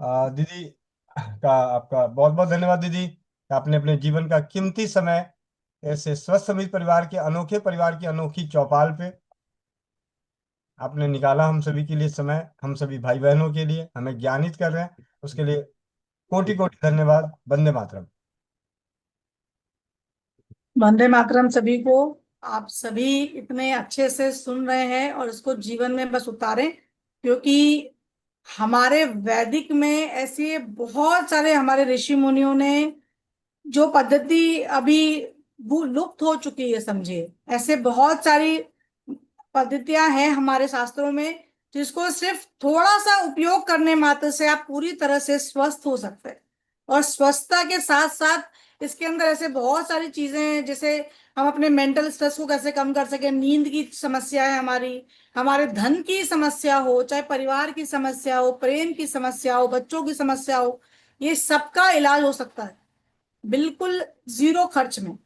दीदी का आपका बहुत बहुत धन्यवाद दीदी कि आपने अपने जीवन का कीमती समय ऐसे स्वस्थ समित परिवार के अनोखे परिवार की अनोखी चौपाल पे आपने निकाला हम सभी के लिए समय, हम सभी भाई बहनों के लिए हमें ज्ञानित कर रहे हैं, उसके लिए कोटि कोटि धन्यवाद। वंदे मातरम। वंदे मातरम सभी को। आप सभी इतने अच्छे से सुन रहे हैं और इसको जीवन में बस उतारें, क्योंकि हमारे वैदिक में ऐसे बहुत सारे हमारे ऋषि मुनियों ने जो पद्धति अभी वो लुप्त हो चुकी है, समझिए ऐसे बहुत सारी पद्धतियां हैं हमारे शास्त्रों में जिसको सिर्फ थोड़ा सा उपयोग करने मात्र से आप पूरी तरह से स्वस्थ हो सकते हैं। और स्वस्थता के साथ साथ इसके अंदर ऐसे बहुत सारी चीजें हैं, जैसे हम अपने मेंटल स्ट्रेस को कैसे कम कर सके, नींद की समस्या है हमारी, हमारे धन की समस्या हो, चाहे परिवार की समस्या हो, प्रेम की समस्या हो, बच्चों की समस्या हो, ये सबका इलाज हो सकता है बिल्कुल जीरो खर्च में।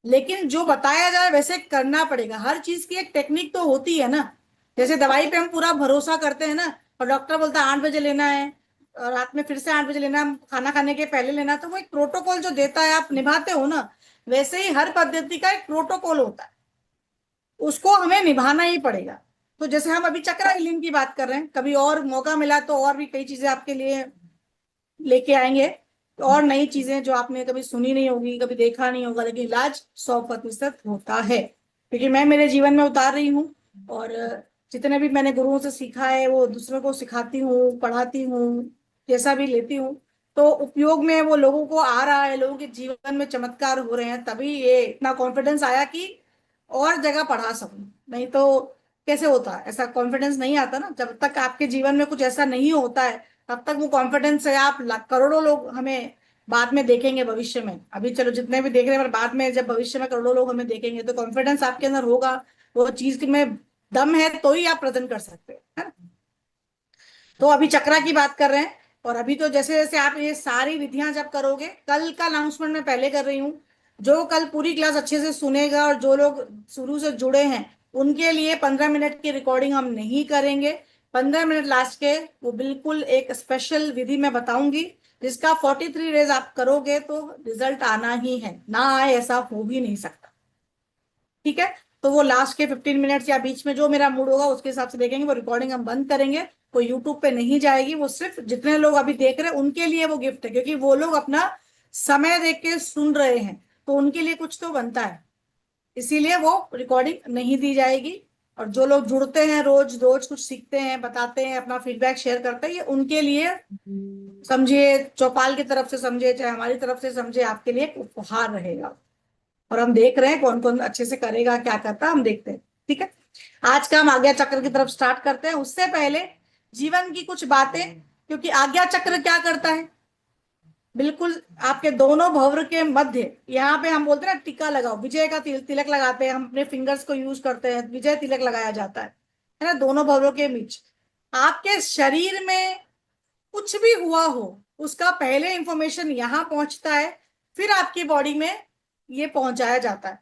लेकिन जो बताया जाए वैसे करना पड़ेगा। हर चीज की एक टेक्निक तो होती है ना। जैसे दवाई पे हम पूरा भरोसा करते हैं ना, और डॉक्टर बोलता है 8 बजे लेना है और रात में फिर से 8 बजे लेना, खाना खाने के पहले लेना, तो वो एक प्रोटोकॉल जो देता है आप निभाते हो ना। वैसे ही हर पद्धति का एक प्रोटोकॉल होता है, उसको हमें निभाना ही पड़ेगा। तो जैसे हम अभी चक्र हीलिंग की बात कर रहे हैं, कभी और मौका मिला तो और भी कई चीजें आपके लिए लेके आएंगे, और नई चीजें जो आपने कभी सुनी नहीं होगी, कभी देखा नहीं होगा, लेकिन इलाज 100% होता है, क्योंकि मैं मेरे जीवन में उतार रही हूँ। और जितने भी मैंने गुरुओं से सीखा है वो दूसरों को सिखाती हूँ, पढ़ाती हूँ, जैसा भी लेती हूँ, तो उपयोग में वो लोगों को आ रहा है, लोगों के जीवन में चमत्कार हो रहे हैं, तभी ये इतना कॉन्फिडेंस आया कि और जगह पढ़ा सकूं। नहीं तो कैसे होता है, ऐसा कॉन्फिडेंस नहीं आता ना जब तक आपके जीवन में कुछ ऐसा नहीं होता है। तब तक वो कॉन्फिडेंस है, आप करोड़ों लोग हमें बाद में देखेंगे भविष्य में, अभी चलो जितने भी देख रहे हैं पर बाद में जब भविष्य में करोड़ों लोग हमें देखेंगे तो कॉन्फिडेंस आपके अंदर होगा, वो चीज में दम है तो ही आप प्रेजेंट कर सकते हैं, है ना। तो अभी चक्रा की बात कर रहे हैं। और अभी तो जैसे जैसे आप ये सारी विधियां जब करोगे, कल का अनाउंसमेंट मैं पहले कर रही हूँ, जो कल पूरी क्लास अच्छे से सुनेगा और जो लोग शुरू से जुड़े हैं उनके लिए 15 मिनट की रिकॉर्डिंग हम नहीं करेंगे। 15 मिनट लास्ट के वो बिल्कुल एक स्पेशल विधि मैं बताऊंगी, जिसका 43 डेज आप करोगे तो रिजल्ट आना ही है, ना आए ऐसा हो भी नहीं सकता। ठीक है। तो वो लास्ट के 15 मिनट्स या बीच में जो मेरा मूड होगा उसके हिसाब से देखेंगे, वो रिकॉर्डिंग हम बंद करेंगे, वो यूट्यूब पे नहीं जाएगी, वो सिर्फ जितने लोग अभी देख रहे हैं उनके लिए वो गिफ्ट है, क्योंकि वो लोग अपना समय देख के सुन रहे हैं, तो उनके लिए कुछ तो बनता है, इसीलिए वो रिकॉर्डिंग नहीं दी जाएगी। और जो लोग जुड़ते हैं, रोज रोज कुछ सीखते हैं, बताते हैं, अपना फीडबैक शेयर करते हैं, ये उनके लिए समझिए, चौपाल की तरफ से समझे चाहे हमारी तरफ से समझे, आपके लिए एक उपहार रहेगा। और हम देख रहे हैं कौन कौन अच्छे से करेगा, क्या करता है, हम देखते हैं। ठीक है। आज का हम आज्ञा चक्र की तरफ स्टार्ट करते हैं, उससे पहले जीवन की कुछ बातें, क्योंकि आज्ञा चक्र क्या करता है, बिल्कुल आपके दोनों भौर के मध्य, यहाँ पे हम बोलते हैं ना टीका लगाओ, विजय का तिलक लगाते हैं, हम अपने फिंगर्स को यूज करते हैं, विजय तिलक लगाया जाता है ना, दोनों भौरों के बीच। आपके शरीर में कुछ भी हुआ हो उसका पहले इंफॉर्मेशन यहाँ पहुंचता है, फिर आपकी बॉडी में ये पहुंचाया जाता है।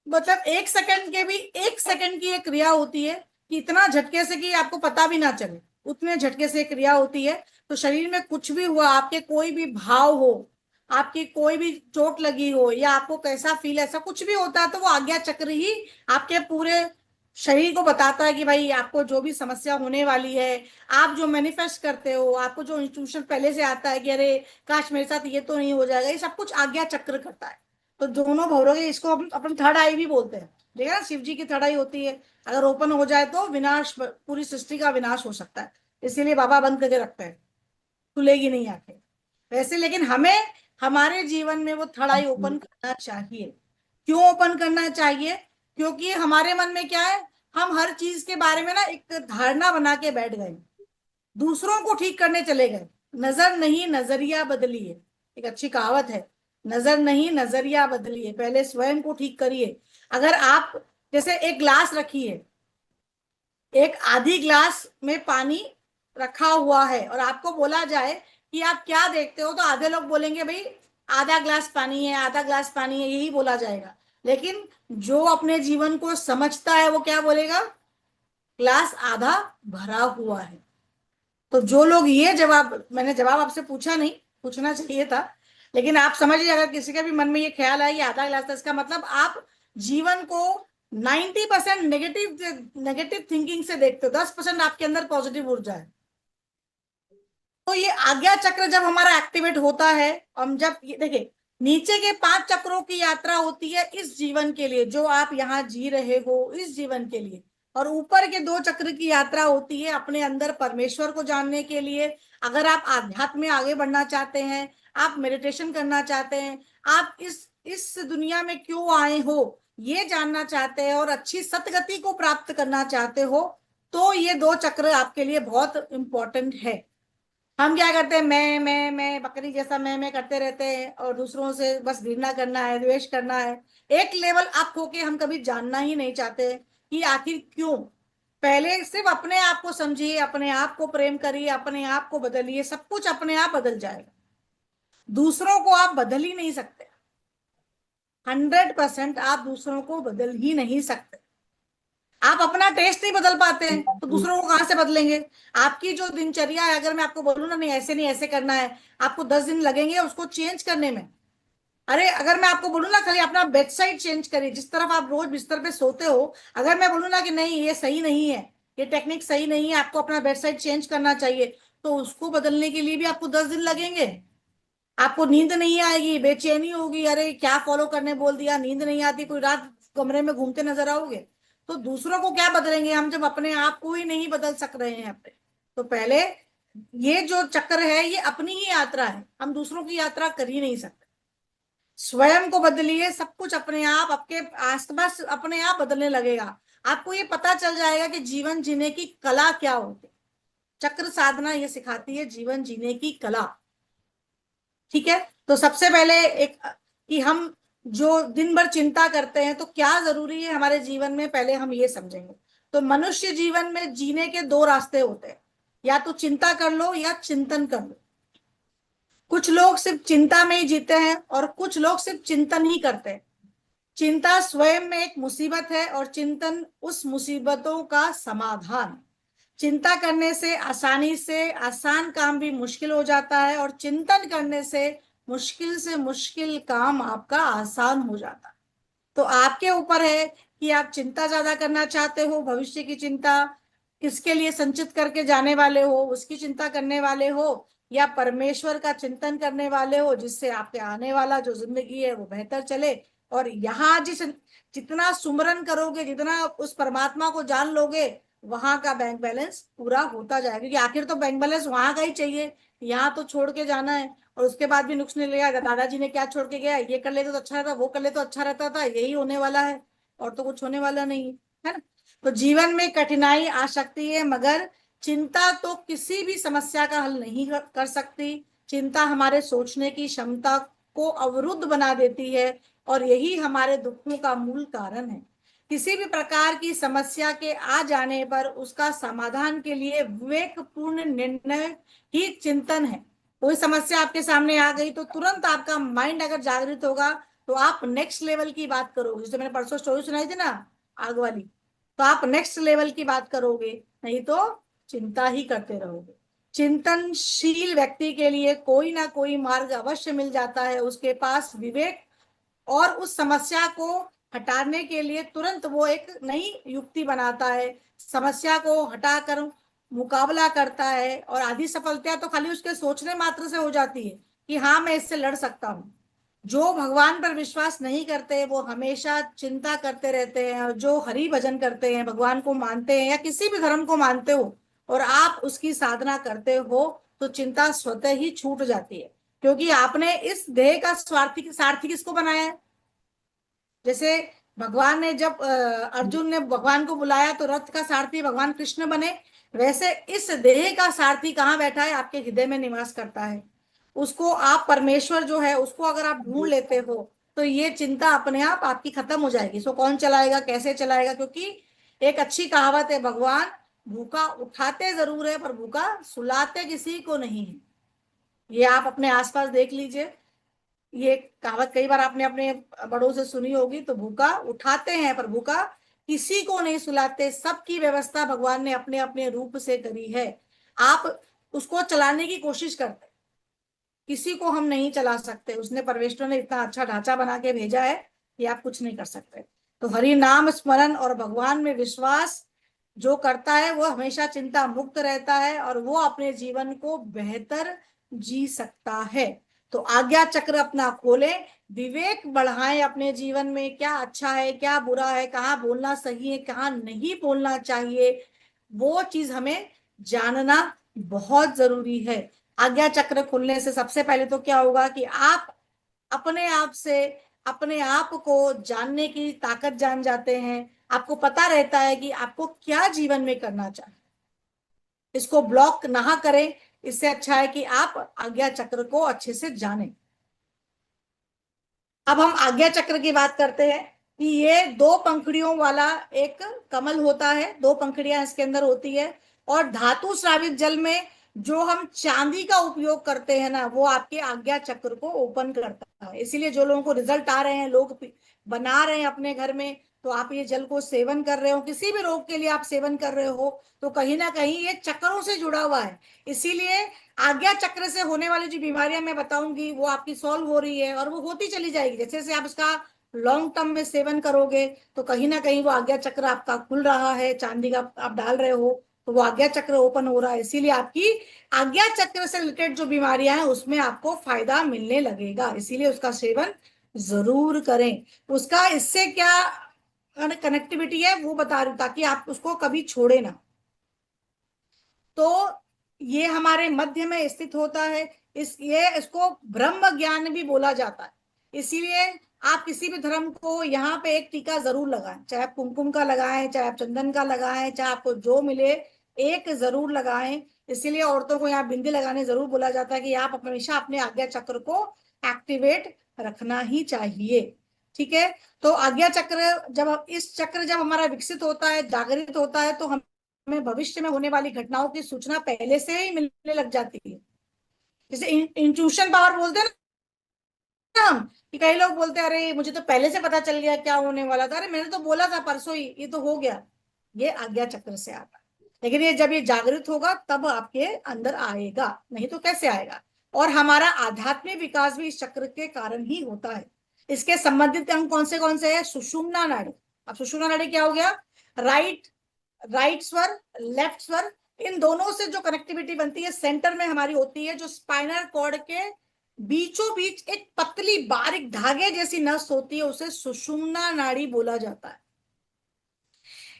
मतलब 1 सेकंड के भी, 1 सेकंड की एक क्रिया होती है कि इतना झटके से कि आपको पता भी ना चले, उतने झटके से क्रिया होती है। तो शरीर में कुछ भी हुआ, आपके कोई भी भाव हो, आपकी कोई भी चोट लगी हो, या आपको कैसा फील, ऐसा कुछ भी होता है, तो वो आज्ञा चक्र ही आपके पूरे शरीर को बताता है कि भाई आपको जो भी समस्या होने वाली है, आप जो मैनिफेस्ट करते हो, आपको जो इंस्टीट्यूशन पहले से आता है कि अरे काश मेरे साथ ये तो नहीं हो जाएगा, ये सब कुछ आज्ञा चक्र करता है। तो दोनों भौरों के, इसको अपन थर्ड आई भी बोलते हैं। देखा ना, शिव जी की थर्ड आई होती है, अगर ओपन हो जाए तो विनाश, पूरी सृष्टि का विनाश हो सकता है, इसीलिए बाबा बंद करके रखते हैं, खुलेगी नहीं आंखें वैसे। लेकिन हमें हमारे जीवन में वो थर्ड आई ओपन करना चाहिए। क्यों ओपन करना चाहिए? क्योंकि हमारे मन में क्या है, हम हर चीज के बारे में ना एक धारणा बना के बैठ गए, दूसरों को ठीक करने चले गए। नजर नहीं नजरिया बदलिए, एक अच्छी कहावत है, नजर नहीं नजरिया बदलिए, पहले स्वयं को ठीक करिए। अगर आप, जैसे एक ग्लास रखिए, एक आधी ग्लास में पानी रखा हुआ है और आपको बोला जाए कि आप क्या देखते हो, तो आधे लोग बोलेंगे भाई आधा ग्लास पानी है, आधा ग्लास पानी है, यही बोला जाएगा। लेकिन जो अपने जीवन को समझता है वो क्या बोलेगा, ग्लास आधा भरा हुआ है। तो जो लोग ये जवाब, मैंने जवाब आपसे पूछा नहीं, पूछना चाहिए था, लेकिन आप समझिए, अगर किसी के भी मन में ये ख्याल आए कि आधा गिलास, तो इसका मतलब आप जीवन को 90% नेगेटिव नेगेटिव थिंकिंग से देखते हो, 10% आपके अंदर पॉजिटिव ऊर्जा है। तो ये आज्ञा चक्र जब हमारा एक्टिवेट होता है, हम जब ये देखिए, नीचे के 5 चक्रों की यात्रा होती है इस जीवन के लिए जो आप यहाँ जी रहे हो, इस जीवन के लिए, और ऊपर के 2 चक्र की यात्रा होती है अपने अंदर परमेश्वर को जानने के लिए। अगर आप आध्यात्म में आगे बढ़ना चाहते हैं, आप मेडिटेशन करना चाहते हैं, आप इस दुनिया में क्यों आए हो ये जानना चाहते हैं, और अच्छी सतगति को प्राप्त करना चाहते हो, तो ये 2 चक्र आपके लिए बहुत इंपॉर्टेंट है। हम क्या करते हैं, मैं बकरी जैसा मैं करते रहते हैं, और दूसरों से बस घृणा करना है, द्वेष करना है। एक लेवल अप होके हम कभी जानना ही नहीं चाहते कि आखिर क्यों। पहले सिर्फ अपने आप को समझिए, अपने आप को प्रेम करिए, अपने आप को बदलिए, सब कुछ अपने आप बदल जाएगा। दूसरों को आप बदल ही नहीं सकते, 100% आप दूसरों को बदल ही नहीं सकते। आप अपना टेस्ट नहीं बदल पाते हैं तो दूसरों को कहां से बदलेंगे। आपकी जो दिनचर्या है, अगर मैं आपको बोलूँ ना नहीं ऐसे नहीं ऐसे करना है, आपको 10 दिन लगेंगे उसको चेंज करने में। अरे अगर मैं आपको बोलूँ ना खाली अपना बेड साइड चेंज करिए, जिस तरफ आप रोज बिस्तर पे सोते हो, अगर मैं बोलूँ ना कि नहीं ये सही नहीं है, ये टेक्निक सही नहीं है, आपको अपना बेड साइड चेंज करना चाहिए, तो उसको बदलने के लिए भी आपको 10 दिन लगेंगे। आपको नींद नहीं आएगी, बेचैनी होगी, अरे क्या फॉलो करने बोल दिया, नींद नहीं आती, पूरी रात कमरे में घूमते नजर आओगे। तो दूसरों को क्या बदलेंगे हम जब अपने आप को ही नहीं बदल सक रहे हैं अपने। तो पहले ये जो चक्र है ये अपनी ही यात्रा है, हम दूसरों की यात्रा कर ही नहीं सकते। स्वयं को बदलिए, सब कुछ अपने आप, आपके आसपास अपने आप बदलने लगेगा। आपको ये पता चल जाएगा कि जीवन जीने की कला क्या होती है। चक्र साधना ये सिखाती है जीवन जीने की कला। ठीक है, तो सबसे पहले एक कि हम जो दिन भर चिंता करते हैं तो क्या जरूरी है हमारे जीवन में, पहले हम ये समझेंगे। तो मनुष्य जीवन में जीने के 2 रास्ते होते हैं, या तो चिंता कर लो या चिंतन कर लो। कुछ लोग सिर्फ चिंता में ही जीते हैं और कुछ लोग सिर्फ चिंतन ही करते हैं। चिंता स्वयं में एक मुसीबत है और चिंतन उस मुसीबतों का समाधान। चिंता करने से आसान काम भी मुश्किल हो जाता है, और चिंतन करने से मुश्किल काम आपका आसान हो जाता है। तो आपके ऊपर है कि आप चिंता ज्यादा करना चाहते हो, भविष्य की चिंता, किसके लिए संचित करके जाने वाले हो उसकी चिंता करने वाले हो, या परमेश्वर का चिंतन करने वाले हो जिससे आपके आने वाला जो जिंदगी है वो बेहतर चले। और यहाँ जितना सुमरन करोगे, जितना उस परमात्मा को जान लोगे, वहां का बैंक बैलेंस पूरा होता जाएगा, क्योंकि आखिर तो बैंक बैलेंस वहां का ही चाहिए। यहाँ तो छोड़ के जाना है, और उसके बाद भी नुक्स नहीं लेगा, दादाजी ने क्या छोड़ के गया, ये कर लेते तो अच्छा रहता, वो कर ले तो अच्छा रहता था, यही होने वाला है, और तो कुछ होने वाला नहीं है ना। तो जीवन में कठिनाई आ सकती है, मगर चिंता तो किसी भी समस्या का हल नहीं कर सकती। चिंता हमारे सोचने की क्षमता को अवरुद्ध बना देती है, और यही हमारे दुखों का मूल कारण है। किसी भी प्रकार की समस्या के आ जाने पर उसका समाधान के लिए विवेकपूर्ण निर्णय ही चिंतन है। कोई समस्या आपके सामने आ गई तो तुरंत आपका माइंड अगर जागृत होगा तो आप नेक्स्ट लेवल की बात करोगे। जैसे मैंने परसों स्टोरी सुनाई थी ना, आग वाली, तो आप नेक्स्ट लेवल की बात करोगे, नहीं तो चिंता ही करते रहोगे। चिंतनशील व्यक्ति के लिए कोई ना कोई मार्ग अवश्य मिल जाता है, उसके पास विवेक, और उस समस्या को हटाने के लिए तुरंत वो एक नई युक्ति बनाता है, समस्या को हटाकर मुकाबला करता है, और आधी सफलता तो खाली उसके सोचने मात्र से हो जाती है कि हाँ मैं इससे लड़ सकता हूँ। जो भगवान पर विश्वास नहीं करते वो हमेशा चिंता करते रहते हैं, और जो हरि भजन करते हैं, भगवान को मानते हैं या किसी भी धर्म को मानते हो और आप उसकी साधना करते हो, तो चिंता स्वतः ही छूट जाती है, क्योंकि आपने इस देह का स्वार्थी सारथी किसको बनाया है। जैसे भगवान ने जब अर्जुन ने भगवान को बुलाया तो रथ का सारथी भगवान कृष्ण बने, वैसे इस देह का सारथी कहाँ बैठा है, आपके हृदय में निवास करता है। उसको आप परमेश्वर जो है उसको अगर आप ढूंढ लेते हो तो ये चिंता अपने आप आपकी खत्म हो जाएगी। सो कौन चलाएगा, कैसे चलाएगा, क्योंकि एक अच्छी कहावत है, भगवान भूखा उठाते जरूर है पर भूखा सुलाते किसी को नहीं है। ये आप अपने आसपास देख लीजिए, ये कहावत कई बार आपने अपने बड़ों से सुनी होगी। तो भूखा उठाते हैं पर भूखा किसी को नहीं सुलाते, सबकी व्यवस्था भगवान ने अपने अपने रूप से करी है। आप उसको चलाने की कोशिश करते हैं। किसी को हम नहीं चला सकते, उसने परमेश्वर ने इतना अच्छा ढांचा बना के भेजा है कि आप कुछ नहीं कर सकते। तो हरि नाम स्मरण और भगवान में विश्वास जो करता है वो हमेशा चिंता मुक्त रहता है और वो अपने जीवन को बेहतर जी सकता है। तो आज्ञा चक्र अपना खोले, विवेक बढ़ाएं अपने जीवन में, क्या अच्छा है क्या बुरा है, कहाँ बोलना सही है कहाँ नहीं बोलना चाहिए, वो चीज हमें जानना बहुत जरूरी है। आज्ञा चक्र खुलने से सबसे पहले तो क्या होगा कि आप अपने आप से अपने आप को जानने की ताकत जान जाते हैं। आपको पता रहता है कि आपको क्या जीवन में करना चाहिए, इसको ब्लॉक ना करें। इससे अच्छा है कि आप आज्ञा चक्र को अच्छे से जानें। अब हम आज्ञा चक्र की बात करते हैं कि ये दो पंखुड़ियों वाला एक कमल होता है, दो पंखुड़ियां इसके अंदर होती है। और धातु स्रावित जल में जो हम चांदी का उपयोग करते हैं ना, वो आपके आज्ञा चक्र को ओपन करता है। इसीलिए जो लोगों को रिजल्ट आ रहे हैं, लोग बना रहे हैं अपने घर में, तो आप ये जल को सेवन कर रहे हो, किसी भी रोग के लिए आप सेवन कर रहे हो, तो कहीं ना कहीं ये चक्रों से जुड़ा हुआ है। इसीलिए आज्ञा चक्र से होने वाली जो बीमारियां मैं बताऊंगी वो आपकी सॉल्व हो रही है और वो होती चली जाएगी। जैसे जैसे आप इसका लॉन्ग टर्म में सेवन करोगे तो कहीं ना कहीं वो आज्ञा चक्र आपका खुल रहा है, चांदी का आप डाल रहे हो तो वो आज्ञा चक्र ओपन हो रहा है। इसीलिए आपकी आज्ञा चक्र से रिलेटेड जो बीमारियां हैं उसमें आपको फायदा मिलने लगेगा, इसीलिए उसका सेवन जरूर करें। उसका इससे क्या कनेक्टिविटी है वो बता रही हूं ताकि आप उसको कभी छोड़े ना। तो ये हमारे मध्य में स्थित होता है। इसको ब्रह्म ज्ञान भी बोला जाता है। इसीलिए आप किसी भी धर्म को यहाँ पे एक टीका जरूर लगाएं, चाहे आप कुमकुम का लगाएं, चाहे आप चंदन का लगाएं, चाहे आपको जो मिले एक जरूर लगाएं। इसीलिए औरतों को यहाँ बिंदी लगाने जरूर बोला जाता है कि आप हमेशा अपने आज्ञा चक्र को एक्टिवेट रखना ही चाहिए। ठीक है। तो आज्ञा चक्र जब हमारा विकसित होता है, जागृत होता है, तो हमें भविष्य में होने वाली घटनाओं की सूचना पहले से ही मिलने लग जाती है। जैसे इंट्यूशन पावर बोलते हैं ना हम, कि कई लोग बोलते हैं अरे मुझे तो पहले से पता चल गया क्या होने वाला था, अरे मैंने तो बोला था परसों ही, ये तो हो गया। ये आज्ञा चक्र से आता है। लेकिन ये जब ये जागृत होगा तब आपके अंदर आएगा, नहीं तो कैसे आएगा। और हमारा आध्यात्मिक विकास भी इस चक्र के कारण ही होता है। इसके संबंधित अंग कौन से हैं? सुषुम्ना नाड़ी। अब सुषुम्ना नाड़ी क्या हो गया? राइट राइट स्वर, लेफ्ट स्वर, इन दोनों से जो कनेक्टिविटी बनती है सेंटर में हमारी होती है, जो स्पाइनल कॉर्ड के बीचों बीच एक पतली बारीक धागे जैसी नस होती है, उसे सुषुम्ना नाड़ी बोला जाता है।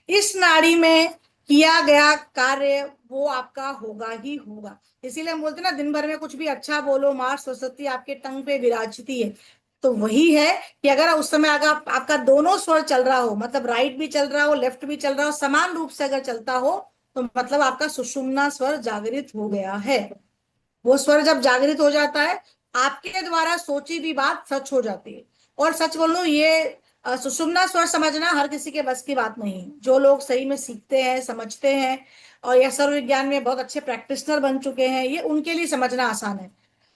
इस नाड़ी में किया गया कार्य वो आपका होगा ही होगा। इसीलिए हम बोलते हैं ना, दिन भर में कुछ भी अच्छा बोलो, माँ सरस्वती आपके टंग पे विराजती है। तो वही है कि अगर उस समय अगर आपका दोनों स्वर चल रहा हो, मतलब राइट भी चल रहा हो लेफ्ट भी चल रहा हो, समान रूप से अगर चलता हो, तो मतलब आपका सुषुम्ना स्वर जागृत हो गया है। वो स्वर जब जागृत हो जाता है, आपके द्वारा सोची हुई बात सच हो जाती है। और सच बोलूं, ये सुषुम्ना स्वर समझना हर किसी के बस की बात नहीं। जो लोग सही में सीखते हैं, समझते हैं, और यह सर्व विज्ञान में बहुत अच्छे प्रैक्टिशनर बन चुके हैं, ये उनके लिए समझना आसान है।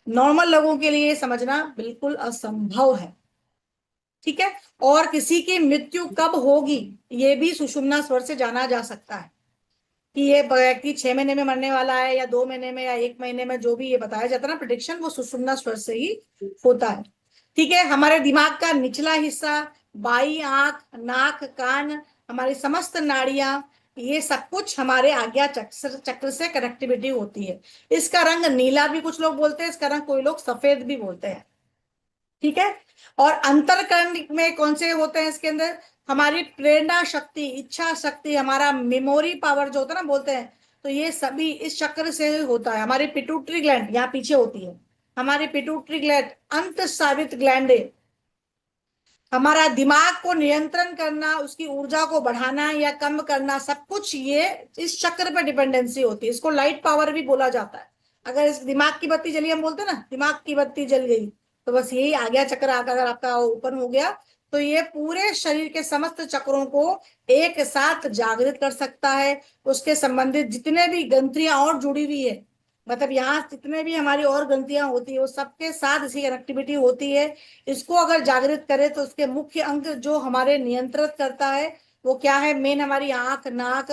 नॉर्मल लोगों के लिए समझना बिल्कुल असंभव है। ठीक है। और किसी की मृत्यु कब होगी ये भी सुषुम्ना स्वर से जाना जा सकता है, कि ये व्यक्ति 6 महीने में मरने वाला है या 2 महीने में या 1 महीने में, जो भी ये बताया जाता है ना प्रिडिक्शन, वो सुषुम्ना स्वर से ही होता है। ठीक है। हमारे दिमाग का निचला हिस्सा, बाई आंख, नाक, कान, हमारी समस्त नाड़ियां, ये सब कुछ हमारे आज्ञा चक्र चक्र से कनेक्टिविटी होती है। इसका रंग नीला भी कुछ लोग बोलते हैं, इसका रंग कोई लोग सफेद भी बोलते हैं। ठीक है। और अंतरकरण में कौन से होते हैं इसके अंदर? हमारी प्रेरणा शक्ति, इच्छा शक्ति, हमारा मेमोरी पावर जो होता है ना, बोलते हैं, तो ये सभी इस चक्र से होता है। हमारी पिट्यूटरी ग्लैंड यहाँ पीछे होती है। हमारी पिट्यूटरी ग्लैंड, अंत सावित ग्लैंड, हमारा दिमाग को नियंत्रण करना, उसकी ऊर्जा को बढ़ाना या कम करना, सब कुछ ये इस चक्र पर डिपेंडेंसी होती है। इसको लाइट पावर भी बोला जाता है। अगर इस दिमाग की बत्ती जली, हम बोलते हैं ना दिमाग की बत्ती जल गई, तो बस यही आज्ञा चक्र आकर अगर आपका ओपन हो गया, तो ये पूरे शरीर के समस्त चक्रों को एक साथ जागृत कर सकता है। उसके संबंधित जितने भी ग्रंथियां और जुड़ी हुई है, मतलब यहाँ जितने भी हमारी और ग्रंथियां होती है, वो सबके साथ इसकी कनेक्टिविटी होती है। इसको अगर जागृत करे तो उसके मुख्य अंग जो हमारे नियंत्रित करता है वो क्या है? मेन हमारी आंख, नाक,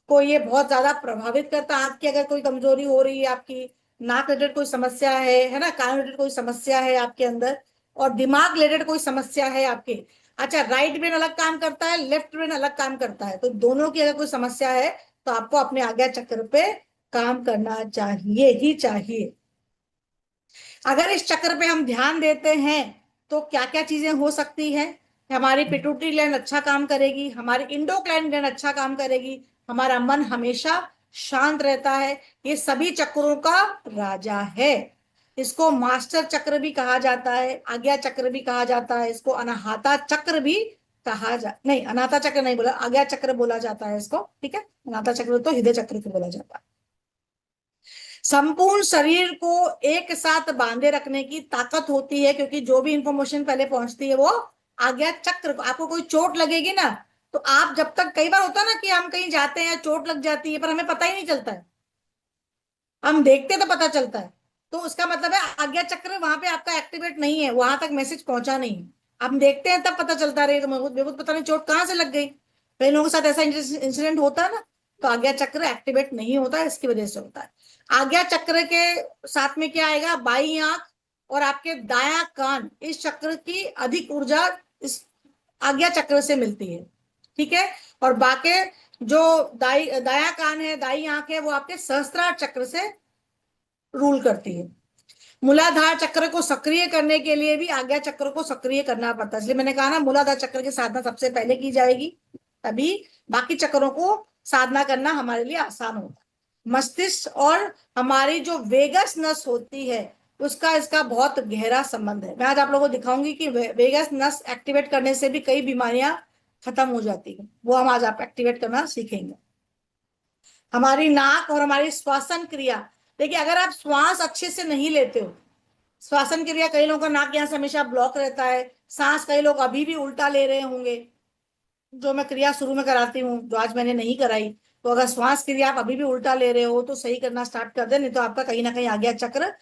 को ये बहुत ज्यादा प्रभावित करता है। आंख की अगर कोई कमजोरी हो रही है आपकी, नाक रिलेटेड कोई समस्या है ना, कान रिलेटेड कोई समस्या है आपके अंदर, और दिमाग रिलेटेड कोई समस्या है आपके। अच्छा, राइट ब्रेन अलग काम करता है, लेफ्ट ब्रेन अलग काम करता है, तो दोनों की अगर कोई समस्या है तो आपको अपने आज्ञा चक्र पे काम करना चाहिए ही चाहिए। अगर इस चक्र पे हम ध्यान देते हैं तो क्या क्या चीजें हो सकती हैं। हमारी पिट्यूटरी ग्लैंड अच्छा काम करेगी, हमारी इंडोक्राइन ग्लैंड अच्छा काम करेगी, हमारा मन हमेशा शांत रहता है। ये सभी चक्रों का राजा है। इसको मास्टर चक्र भी कहा जाता है, आज्ञा चक्र भी कहा जाता है, इसको अनाहता चक्र भी कहा जा नहीं, अनाहता चक्र नहीं बोला, आज्ञा चक्र बोला जाता है इसको, ठीक है। अनाहता चक्र तो हृदय चक्र को बोला जाता है। संपूर्ण शरीर को एक साथ बांधे रखने की ताकत होती है, क्योंकि जो भी इंफॉर्मेशन पहले पहुंचती है वो आज्ञा चक्र को। आपको कोई चोट लगेगी ना, तो आप जब तक, कई बार होता है ना कि हम कहीं जाते हैं चोट लग जाती है पर हमें पता ही नहीं चलता है, हम देखते तो पता चलता है, तो उसका मतलब है आज्ञा चक्र वहां पे आपका एक्टिवेट नहीं है, वहां तक मैसेज पहुंचा नहीं है। हम देखते हैं तब पता चलता रहे तो मेरे को पता नहीं चोट कहाँ से लग गई। कई लोगों के साथ ऐसा इंसिडेंट होता है ना, तो आज्ञा चक्र एक्टिवेट नहीं होता है, इसकी वजह से होता है। आज्ञा चक्र के साथ में क्या आएगा, बाई आंख और आपके दाया कान, इस चक्र की अधिक ऊर्जा इस आज्ञा चक्र से मिलती है, ठीक है। और बाकी जो दाया कान है, दाई आंख है, वो आपके सहस्त्रार चक्र से रूल करती है। मूलाधार चक्र को सक्रिय करने के लिए भी आज्ञा चक्र को सक्रिय करना पड़ता है, इसलिए मैंने कहा ना मूलाधार चक्र की साधना सबसे पहले की जाएगी, तभी बाकी चक्रों को साधना करना हमारे लिए आसान होता है। मस्तिष्क और हमारी जो वेगस नस होती है, उसका इसका बहुत गहरा संबंध है। मैं आज आप लोगों को दिखाऊंगी कि वेगस नस एक्टिवेट करने से भी कई बीमारियां खत्म हो जाती है, वो हम आज आप एक्टिवेट करना सीखेंगे। हमारी नाक और हमारी श्वासन क्रिया, देखिए अगर आप श्वास अच्छे से नहीं लेते हो, श्वासन क्रिया, कई लोगों का नाक यहाँ से हमेशा ब्लॉक रहता है, सांस कई लोग अभी भी उल्टा ले रहे होंगे, जो मैं क्रिया शुरू में कराती हूँ जो आज मैंने नहीं कराई। तो अगर श्वास क्रिया आप अभी भी उल्टा ले रहे हो तो सही करना स्टार्ट कर दे, नहीं तो आपका कहीं ना कहीं आ गया चक्र,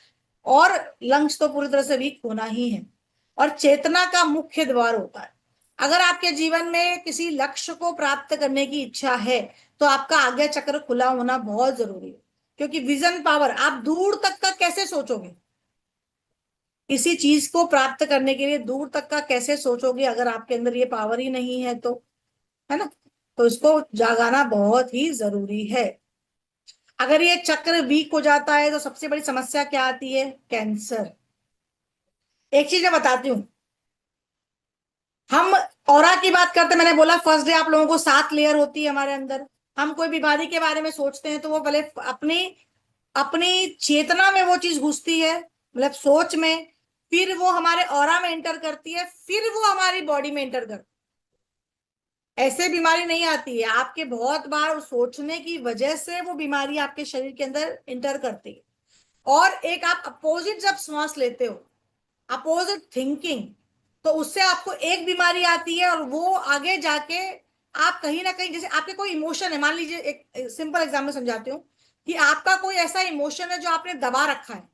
और लंग्स तो पूरी तरह से वीक होना ही है। और चेतना का मुख्य द्वार होता है। अगर आपके जीवन में किसी लक्ष्य को प्राप्त करने की इच्छा है तो आपका आज्ञा चक्र खुला होना बहुत जरूरी है, क्योंकि विजन पावर, आप दूर तक का कैसे सोचोगे, किसी चीज को प्राप्त करने के लिए दूर तक का कैसे सोचोगे अगर आपके अंदर ये पावर ही नहीं है तो, है ना। तो इसको जागाना बहुत ही जरूरी है। अगर ये चक्र वीक हो जाता है तो सबसे बड़ी समस्या क्या आती है, कैंसर। एक चीज मैं बताती हूँ, हम ऑरा की बात करते, मैंने बोला फर्स्ट डे आप लोगों को 7 लेयर होती है हमारे अंदर। हम कोई बीमारी के बारे में सोचते हैं तो वो पहले अपनी अपनी चेतना में वो चीज घुसती है, मतलब सोच में, फिर वो हमारे ऑरा में एंटर करती है, फिर वो हमारी बॉडी में एंटर करती है। ऐसे बीमारी नहीं आती है, आपके बहुत बार सोचने की वजह से वो बीमारी आपके शरीर के अंदर एंटर करती है। और एक आप अपोजिट जब सांस लेते हो, अपोजिट थिंकिंग, तो उससे आपको एक बीमारी आती है, और वो आगे जाके आप कहीं ना कहीं, जैसे आपके कोई इमोशन है, मान लीजिए एक सिंपल एग्जाम्पल समझाती हूँ, कि आपका कोई ऐसा इमोशन है जो आपने दबा रखा है,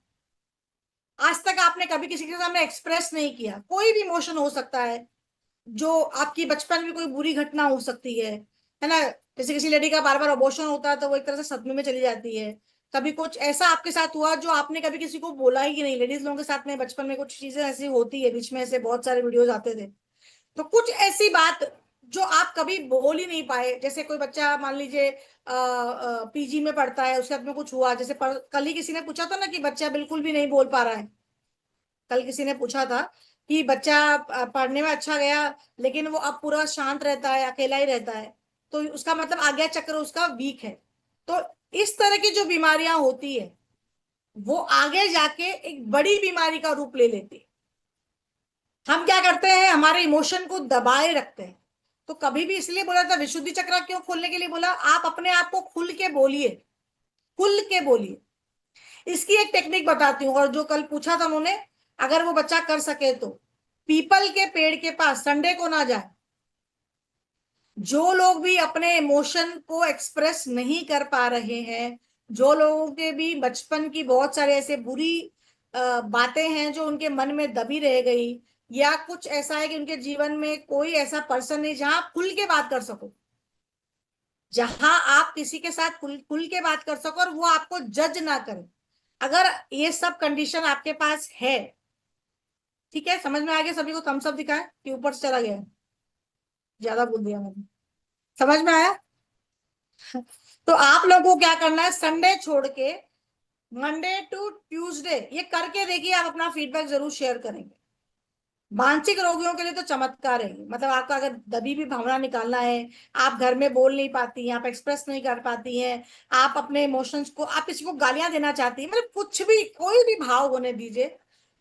आज तक आपने कभी किसी के सामने एक्सप्रेस नहीं किया, कोई भी इमोशन हो सकता है, जो आपकी बचपन में कोई बुरी घटना हो सकती है ना। जैसे किसी लेडी का बार बार अबॉर्शन होता है तो वो एक तरह से सदमे में चली जाती है। कभी कुछ ऐसा आपके साथ हुआ जो आपने कभी किसी को बोला ही नहीं, लेडीज लोगों के साथ में बचपन में कुछ चीजें ऐसी होती है, बीच में ऐसे बहुत सारे वीडियोज आते थे, तो कुछ ऐसी बात जो आप कभी बोल ही नहीं पाए, जैसे कोई बच्चा मान लीजिए पीजी में पढ़ता है, उसके साथ में कुछ हुआ, जैसे कल ही किसी ने पूछा था ना कि बच्चा बिल्कुल भी नहीं बोल पा रहा है। कल किसी ने पूछा था कि बच्चा पढ़ने में अच्छा गया लेकिन वो अब पूरा शांत रहता है, अकेला ही रहता है, तो उसका मतलब आज्ञा चक्र उसका वीक है। तो इस तरह की जो बीमारियां होती है वो आगे जाके एक बड़ी बीमारी का रूप ले लेती है। हम क्या करते हैं, हमारे इमोशन को दबाए रखते हैं। तो कभी भी, इसलिए बोला था विशुद्धि चक्र क्यों खोलने के लिए बोला, आप अपने आप को खुल के बोलिए, खुल के बोलिए। इसकी एक टेक्निक बताती हूँ, और जो कल पूछा था उन्होंने, अगर वो बच्चा कर सके तो पीपल के पेड़ के पास संडे को ना जाए। जो लोग भी अपने इमोशन को एक्सप्रेस नहीं कर पा रहे हैं, जो लोगों के भी बचपन की बहुत सारे ऐसे बुरी बातें हैं जो उनके मन में दबी रह गई, या कुछ ऐसा है कि उनके जीवन में कोई ऐसा पर्सन नहीं जहां आप खुल के बात कर सको, जहां आप किसी के साथ खुल खुल के बात कर सको और वो आपको जज ना करे। अगर ये सब कंडीशन आपके पास है, ठीक है, समझ में आ गया सभी को? थम्स अप दिखाए कि ऊपर से चला गया? ज्यादा बोल दिया मैंने। समझ में आया? तो आप लोगों को क्या करना है, संडे छोड़ के मंडे टू ट्यूसडे ये करके देखिए, आप अपना फीडबैक जरूर शेयर करेंगे। मानसिक रोगियों के लिए तो चमत्कार है, मतलब आपका अगर दबी भी भावना निकालना है, आप घर में बोल नहीं पाती हैं, आप एक्सप्रेस नहीं कर पाती हैं, आप अपने इमोशंस को, आप किसी को गालियां देना चाहती हैं, मतलब कुछ भी कोई भी भाव होने दीजिए,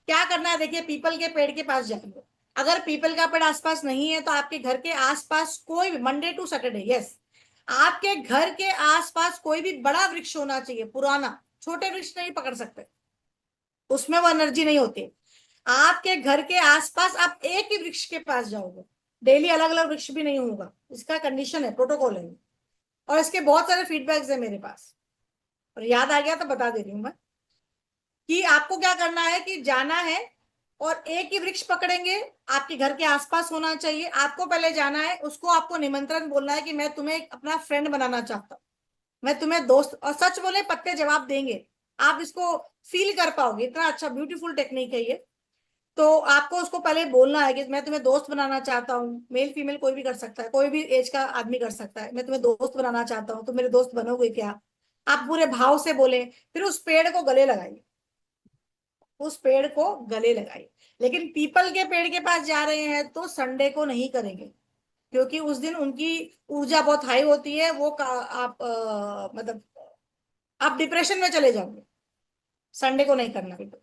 क्या करना है देखिए, पीपल के पेड़ के पास जाइए। अगर पीपल का पेड़ आसपास नहीं है तो आपके घर के आसपास कोई भी, मंडे टू सैटरडे, यस, आपके घर के आसपास कोई भी बड़ा वृक्ष होना चाहिए, पुराना। छोटे वृक्ष नहीं पकड़ सकते, उसमें वो एनर्जी नहीं होती। आपके घर के आसपास आप एक ही वृक्ष के पास जाओगे, डेली अलग अलग वृक्ष भी नहीं होगा, इसका कंडीशन है, प्रोटोकॉल है। और इसके बहुत सारे फीडबैक्स है मेरे पास, और याद आ गया तो बता दे रही हूँ मैं, कि आपको क्या करना है कि जाना है और एक ही वृक्ष पकड़ेंगे, आपके घर के आसपास होना चाहिए, आपको पहले जाना है, उसको आपको निमंत्रण बोलना है कि मैं तुम्हें अपना फ्रेंड बनाना चाहता हूँ, मैं तुम्हें दोस्त, और सच बोले पत्ते जवाब देंगे। आप इसको फील कर पाओगे, इतना अच्छा ब्यूटीफुल टेक्निक है ये। तो आपको उसको पहले बोलना है कि मैं तुम्हें दोस्त बनाना चाहता हूँ, मेल फीमेल कोई भी कर सकता है, कोई भी एज का आदमी कर सकता है, मैं तुम्हें दोस्त बनाना चाहता हूँ, तो मेरे दोस्त बनोगे क्या? आप पूरे भाव से बोले, फिर उस पेड़ को गले लगाइए, उस पेड़ को गले लगाइए। लेकिन पीपल के पेड़ के पास जा रहे हैं तो संडे को नहीं करेंगे, क्योंकि उस दिन उनकी ऊर्जा बहुत हाई होती है, वो आप मतलब आप डिप्रेशन में चले जाओगे। संडे को नहीं करना बिल्कुल।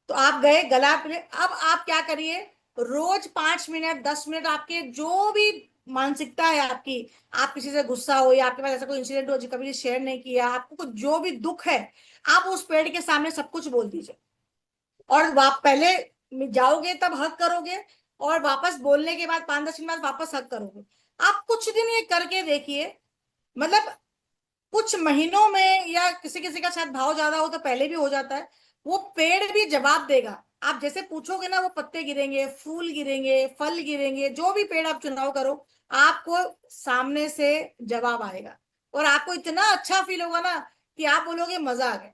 तो आप गए गला अब आप क्या करिए, रोज 5 मिनट 10 मिनट, आपके जो भी मानसिकता है आपकी, आप किसी से गुस्सा हो या आपके पास ऐसा कोई इंसिडेंट हो जो कभी शेयर नहीं किया, आपको कुछ जो भी दुख है, आप उस पेड़ के सामने सब कुछ बोल दीजिए। और आप पहले जाओगे तब हक करोगे, और वापस बोलने के बाद 5-10 मिनट बाद वापस हक करोगे। आप कुछ दिन ये करके देखिए, मतलब कुछ महीनों में, या किसी किसी का शायद भाव ज्यादा हो तो पहले भी हो जाता है, वो पेड़ भी जवाब देगा। आप जैसे पूछोगे ना, वो पत्ते गिरेंगे, फूल गिरेंगे, फल गिरेंगे, जो भी पेड़ आप चुनाव करो, आपको सामने से जवाब आएगा। और आपको इतना अच्छा फील होगा ना कि आप बोलोगे मजा आ गया।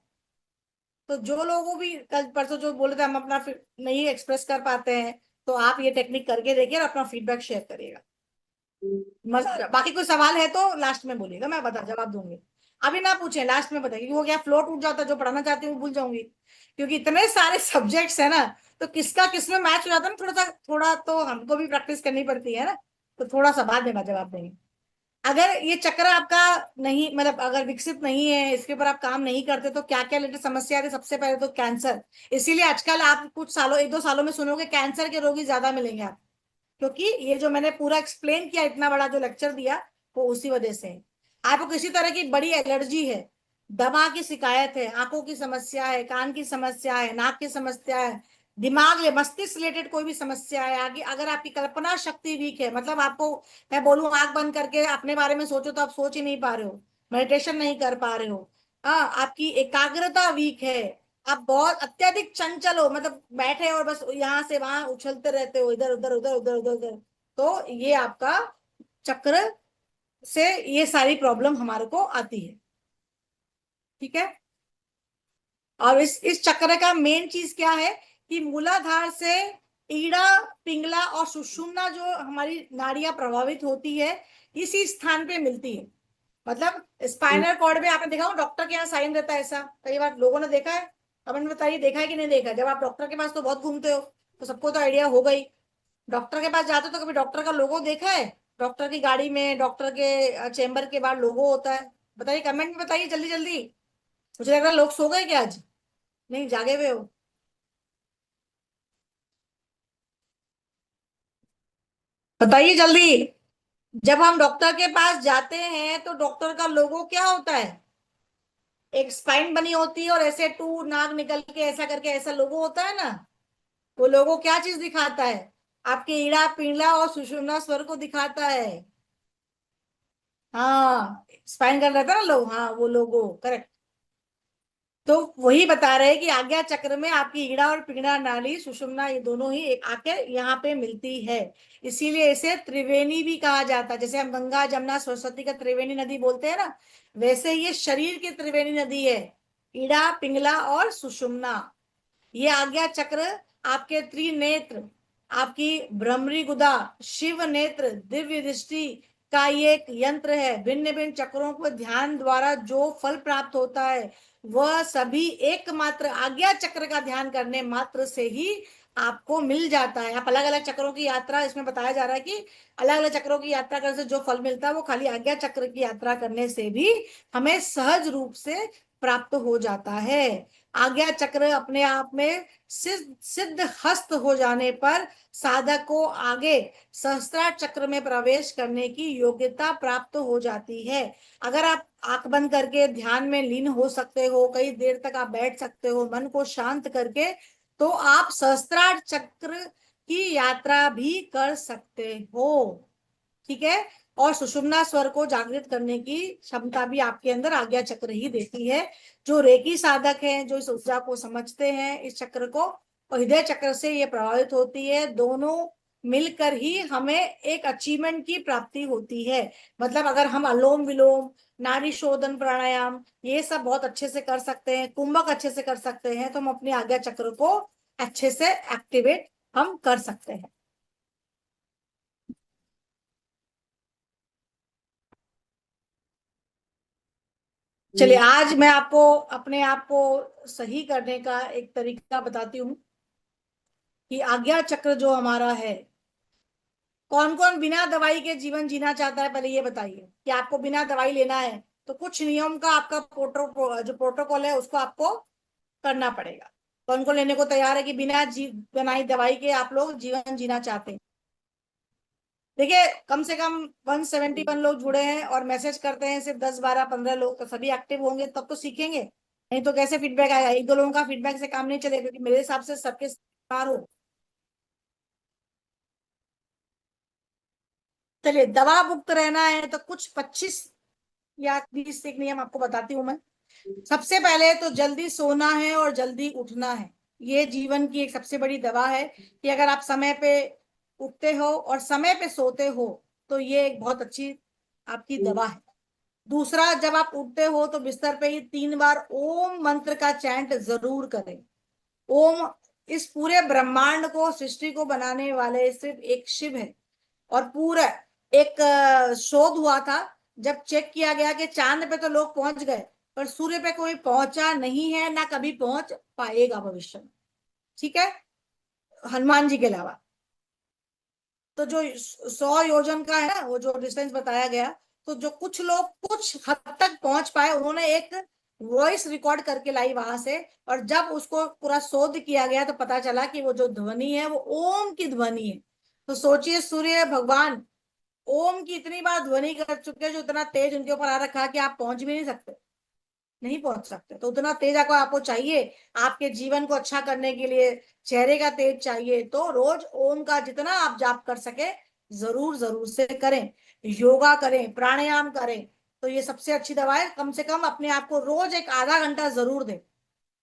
तो जो लोगों भी कल परसों जो बोले थे हम अपना नहीं एक्सप्रेस कर पाते हैं, तो आप ये टेक्निक करके देखिए और अपना फीडबैक शेयर करिएगा। मजा, बाकी कोई सवाल है तो लास्ट में बोलिएगा, मैं बता जवाब दूंगी। अभी ना पूछे, लास्ट में बताइए, वो क्या फ्लो टूट जाता है, जो पढ़ाना चाहती हूँ भूल जाऊंगी, क्योंकि इतने सारे सब्जेक्ट्स है ना, तो किसका किस में मैच हो जाता है ना, थोड़ा सा, थोड़ा तो हमको भी प्रैक्टिस करनी पड़ती है ना। तो थोड़ा सा बाद में जवाब देंगे। अगर ये चक्र आपका नहीं, मतलब अगर विकसित नहीं है, इसके ऊपर आप काम नहीं करते, तो क्या क्या रिलेटेड समस्या आती है? सबसे पहले तो कैंसर। इसीलिए आजकल आप कुछ सालों, 1-2 सालों में सुनोगे कैंसर के रोगी ज्यादा मिलेंगे आप, क्योंकि ये जो मैंने पूरा एक्सप्लेन किया, इतना बड़ा जो लेक्चर दिया, वो उसी वजह से है। आपको किसी तरह की बड़ी एलर्जी है, दमा की शिकायत है, आंखों की समस्या है, कान की समस्या है, नाक की समस्या है, दिमाग मस्तिष्क रिलेटेड कोई भी समस्या है आगे, अगर आपकी कल्पना शक्ति वीक है, मतलब आपको, मैं बोलूं आंख बंद करके अपने बारे में सोचो तो आप सोच ही नहीं पा रहे हो, मेडिटेशन नहीं कर पा रहे हो, हाँ, आपकी एकाग्रता वीक है, आप बहुत अत्यधिक चंचल हो, मतलब बैठे और बस यहाँ से वहां उछलते रहते हो, इधर उधर उधर उधर उधर उधर, तो ये आपका चक्र से ये सारी प्रॉब्लम हमारे को आती है। ठीक है। और इस चक्र का मेन चीज क्या है, कि मूलाधार से ईड़ा, पिंगला और सुषुम्ना जो हमारी नाड़ियां प्रभावित होती है, इसी स्थान पे मिलती है। मतलब स्पाइनल कॉर्ड में आपने देखा हो डॉक्टर के यहाँ साइन रहता है, ऐसा कई बार लोगों ने देखा है? कमेंट में बताइए, देखा है कि नहीं देखा? जब आप डॉक्टर के पास तो बहुत घूमते हो, तो सबको तो आइडिया हो गई। डॉक्टर के पास जाते हो तो कभी डॉक्टर का लोगो देखा है? डॉक्टर की गाड़ी में, डॉक्टर के चेम्बर के बाहर लोगो होता है। बताइए, कमेंट में बताइए जल्दी जल्दी। मुझे लग रहा है लोग सो गए क्या आज? नहीं, जागे हुए हो? बताइए जल्दी। जब हम डॉक्टर के पास जाते हैं तो डॉक्टर का लोगो क्या होता है? एक स्पाइन बनी होती है और ऐसे टू नाक निकल के ऐसा करके ऐसा लोगो होता है ना। वो लोगो क्या चीज दिखाता है? आपके ईड़ा, पिंगला और सुषुम्ना स्वर को दिखाता है। हाँ, स्पाइन कर रहता है ना लोग, हाँ वो लोगो, करेक्ट। तो वही बता रहे हैं कि आज्ञा चक्र में आपकी ईड़ा और पिंगला नाली, सुषुम्ना, ये दोनों ही एक आके यहाँ पे मिलती है। इसीलिए इसे त्रिवेणी भी कहा जाता है। जैसे हम गंगा जमुना सरस्वती का त्रिवेणी नदी बोलते हैं ना, वैसे ये शरीर की त्रिवेणी नदी है, ईड़ा पिंगला और सुषुम्ना। ये आज्ञा चक्र आपके त्रिनेत्र, आपकी भ्रमरी गुदा, शिव नेत्र, दिव्य दृष्टि का ये एक यंत्र है। भिन्न भिन्न चक्रों को ध्यान द्वारा जो फल प्राप्त होता है वह सभी एकमात्र आज्ञा चक्र का ध्यान करने मात्र से ही आपको मिल जाता है। आप अलग अलग चक्रों की यात्रा, इसमें बताया जा रहा है कि अलग अलग चक्रों की यात्रा करने से जो फल मिलता है वो खाली आज्ञा चक्र की यात्रा करने से भी हमें सहज रूप से प्राप्त हो जाता है। आज्ञा चक्र अपने आप में सिद्ध हस्त हो जाने पर साधक को आगे सहस्त्रार चक्र में प्रवेश करने की योग्यता प्राप्त हो जाती है। अगर आप आंख बंद करके ध्यान में लीन हो सकते हो, कई देर तक आप बैठ सकते हो मन को शांत करके, तो आप सहस्त्रार चक्र की यात्रा भी कर सकते हो। ठीक है। और सुषुम्ना स्वर को जागृत करने की क्षमता भी आपके अंदर आज्ञा चक्र ही देती है। जो रेकी साधक हैं, जो इस ऊर्जा को समझते हैं, इस चक्र को, और हृदय चक्र से ये प्रभावित होती है, दोनों मिलकर ही हमें एक अचीवमेंट की प्राप्ति होती है। मतलब अगर हम अनुलोम विलोम, नाड़ी शोधन प्राणायाम, ये सब बहुत अच्छे से कर सकते हैं, कुंभक अच्छे से कर सकते हैं, तो हम अपने आज्ञा चक्र को अच्छे से एक्टिवेट हम कर सकते हैं। चलिए, आज मैं आपको अपने आप को सही करने का एक तरीका बताती हूँ कि आज्ञा चक्र जो हमारा है, कौन कौन बिना दवाई के जीवन जीना चाहता है, पहले ये बताइए कि आपको बिना दवाई लेना है तो कुछ नियम का आपका जो प्रोटोकॉल है उसको आपको करना पड़ेगा। कौन कौन लेने को तैयार है कि बिना बनाई दवाई के आप लोग जीवन जीना चाहते हैं? देखिए, कम से कम 171 लोग जुड़े हैं और मैसेज करते हैं सिर्फ 10 12 15 लोग, तो सभी एक्टिव होंगे तब तो सीखेंगे, नहीं तो कैसे फीडबैक आएगा? एक दो लोगों का फीडबैक से काम नहीं चलेगा, क्योंकि मेरे हिसाब से सबके पार हो। चलिए, दवा मुक्त रहना है तो कुछ 25 या 20 एक नियम आपको बताती हूँ मैं। सबसे पहले तो जल्दी सोना है और जल्दी उठना है। ये जीवन की एक सबसे बड़ी दवा है कि अगर आप समय पे उठते हो और समय पे सोते हो तो ये एक बहुत अच्छी आपकी दवा है। दूसरा, जब आप उठते हो तो बिस्तर पे ही 3 बार ओम मंत्र का चैंट जरूर करें। ओम इस पूरे ब्रह्मांड को, सृष्टि को बनाने वाले सिर्फ एक शिव है। और पूरा एक शोध हुआ था, जब चेक किया गया कि चांद पे तो लोग पहुंच गए पर सूर्य पे कोई पहुंचा नहीं है, ना कभी पहुंच पाएगा भविष्य में। ठीक है, हनुमान जी के अलावा। तो जो 100 योजन का है ना, वो जो डिस्टेंस बताया गया, तो जो कुछ लोग कुछ हद तक पहुंच पाए, उन्होंने एक वॉइस रिकॉर्ड करके लाई वहां से। और जब उसको पूरा शोध किया गया तो पता चला कि वो जो ध्वनि है वो ओम की ध्वनि है। तो सोचिए, सूर्य भगवान ओम की इतनी बार ध्वनि कर चुके हैं, जो इतना तेज उनके ऊपर आ रखा है कि आप पहुंच भी नहीं सकते, नहीं पहुंच सकते। तो उतना तेज आपको चाहिए आपके जीवन को अच्छा करने के लिए, चेहरे का तेज चाहिए, तो रोज ओम का जितना आप जाप कर सके जरूर जरूर से करें। योगा करें, प्राणायाम करें, तो ये सबसे अच्छी दवा है। कम से कम अपने आप को रोज एक आधा घंटा जरूर दें।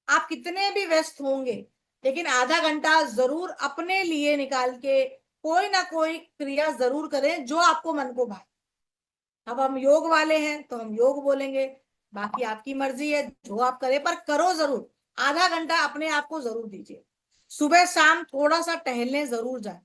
आप कितने भी व्यस्त होंगे, लेकिन आधा घंटा जरूर अपने लिए निकाल के कोई ना कोई क्रिया जरूर करें जो आपको मन को भाए। अब हम योग वाले हैं तो हम योग बोलेंगे, बाकी आपकी मर्जी है, जो आप करें पर करो जरूर। आधा घंटा अपने आप को जरूर दीजिए। सुबह शाम थोड़ा सा टहलने जरूर जाए।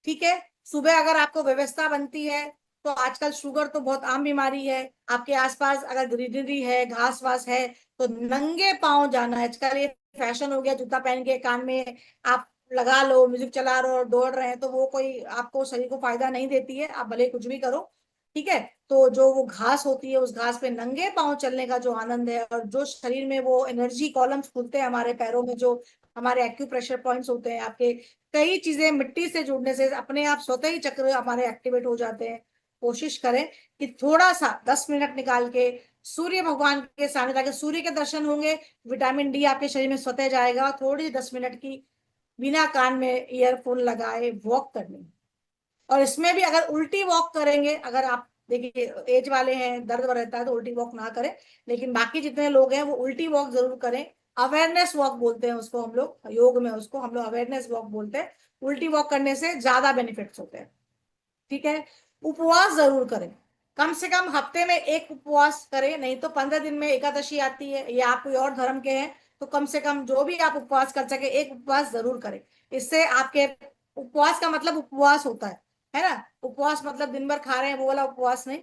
ठीक है। सुबह अगर आपको व्यवस्था बनती है, तो आजकल शुगर तो बहुत आम बीमारी है, आपके आसपास अगर ग्रीनरी है, घास वास है, तो नंगे पांव जाना है। आजकल ये फैशन हो गया, जूता पहन के कान में आप लगा लो, म्यूजिक चला रहे हो और दौड़ रहे हैं, तो वो कोई आपको शरीर को फायदा नहीं देती है, आप भले कुछ भी करो। ठीक है। तो जो वो घास होती है, उस घास पे नंगे पांव चलने का जो आनंद है, और जो शरीर में वो एनर्जी कॉलम्स खुलते हैं हमारे पैरों में, जो हमारे एक्यूप्रेशर पॉइंट्स होते हैं आपके, कई चीजें मिट्टी से जुड़ने से अपने आप स्वतः ही चक्र हमारे एक्टिवेट हो जाते हैं। कोशिश करें कि थोड़ा सा 10 मिनट निकाल के सूर्य भगवान के सामने, ताकि सूर्य के दर्शन होंगे, विटामिन डी आपके शरीर में स्वतः जाएगा। थोड़ी 10 मिनट की बिना कान में ईयरफोन लगाए वॉक करनी। और इसमें भी अगर उल्टी वॉक करेंगे, अगर आप देखिए एज वाले हैं, दर्द रहता है तो उल्टी वॉक ना करें, लेकिन बाकी जितने लोग हैं वो उल्टी वॉक जरूर करें। अवेयरनेस वॉक बोलते हैं उसको हम लोग, योग में उसको हम लोग अवेयरनेस वॉक बोलते हैं। उल्टी वॉक करने से ज्यादा बेनिफिट्स होते हैं। ठीक है। उपवास जरूर करें, कम से कम हफ्ते में एक उपवास करें, नहीं तो 15 दिन में एकादशी आती है, या आप कोई और धर्म के हैं तो कम से कम जो भी आप उपवास कर सके एक उपवास जरूर करें। इससे आपके, उपवास का मतलब उपवास होता है ना। उपवास मतलब दिन भर खा रहे हैं वो वाला उपवास नहीं।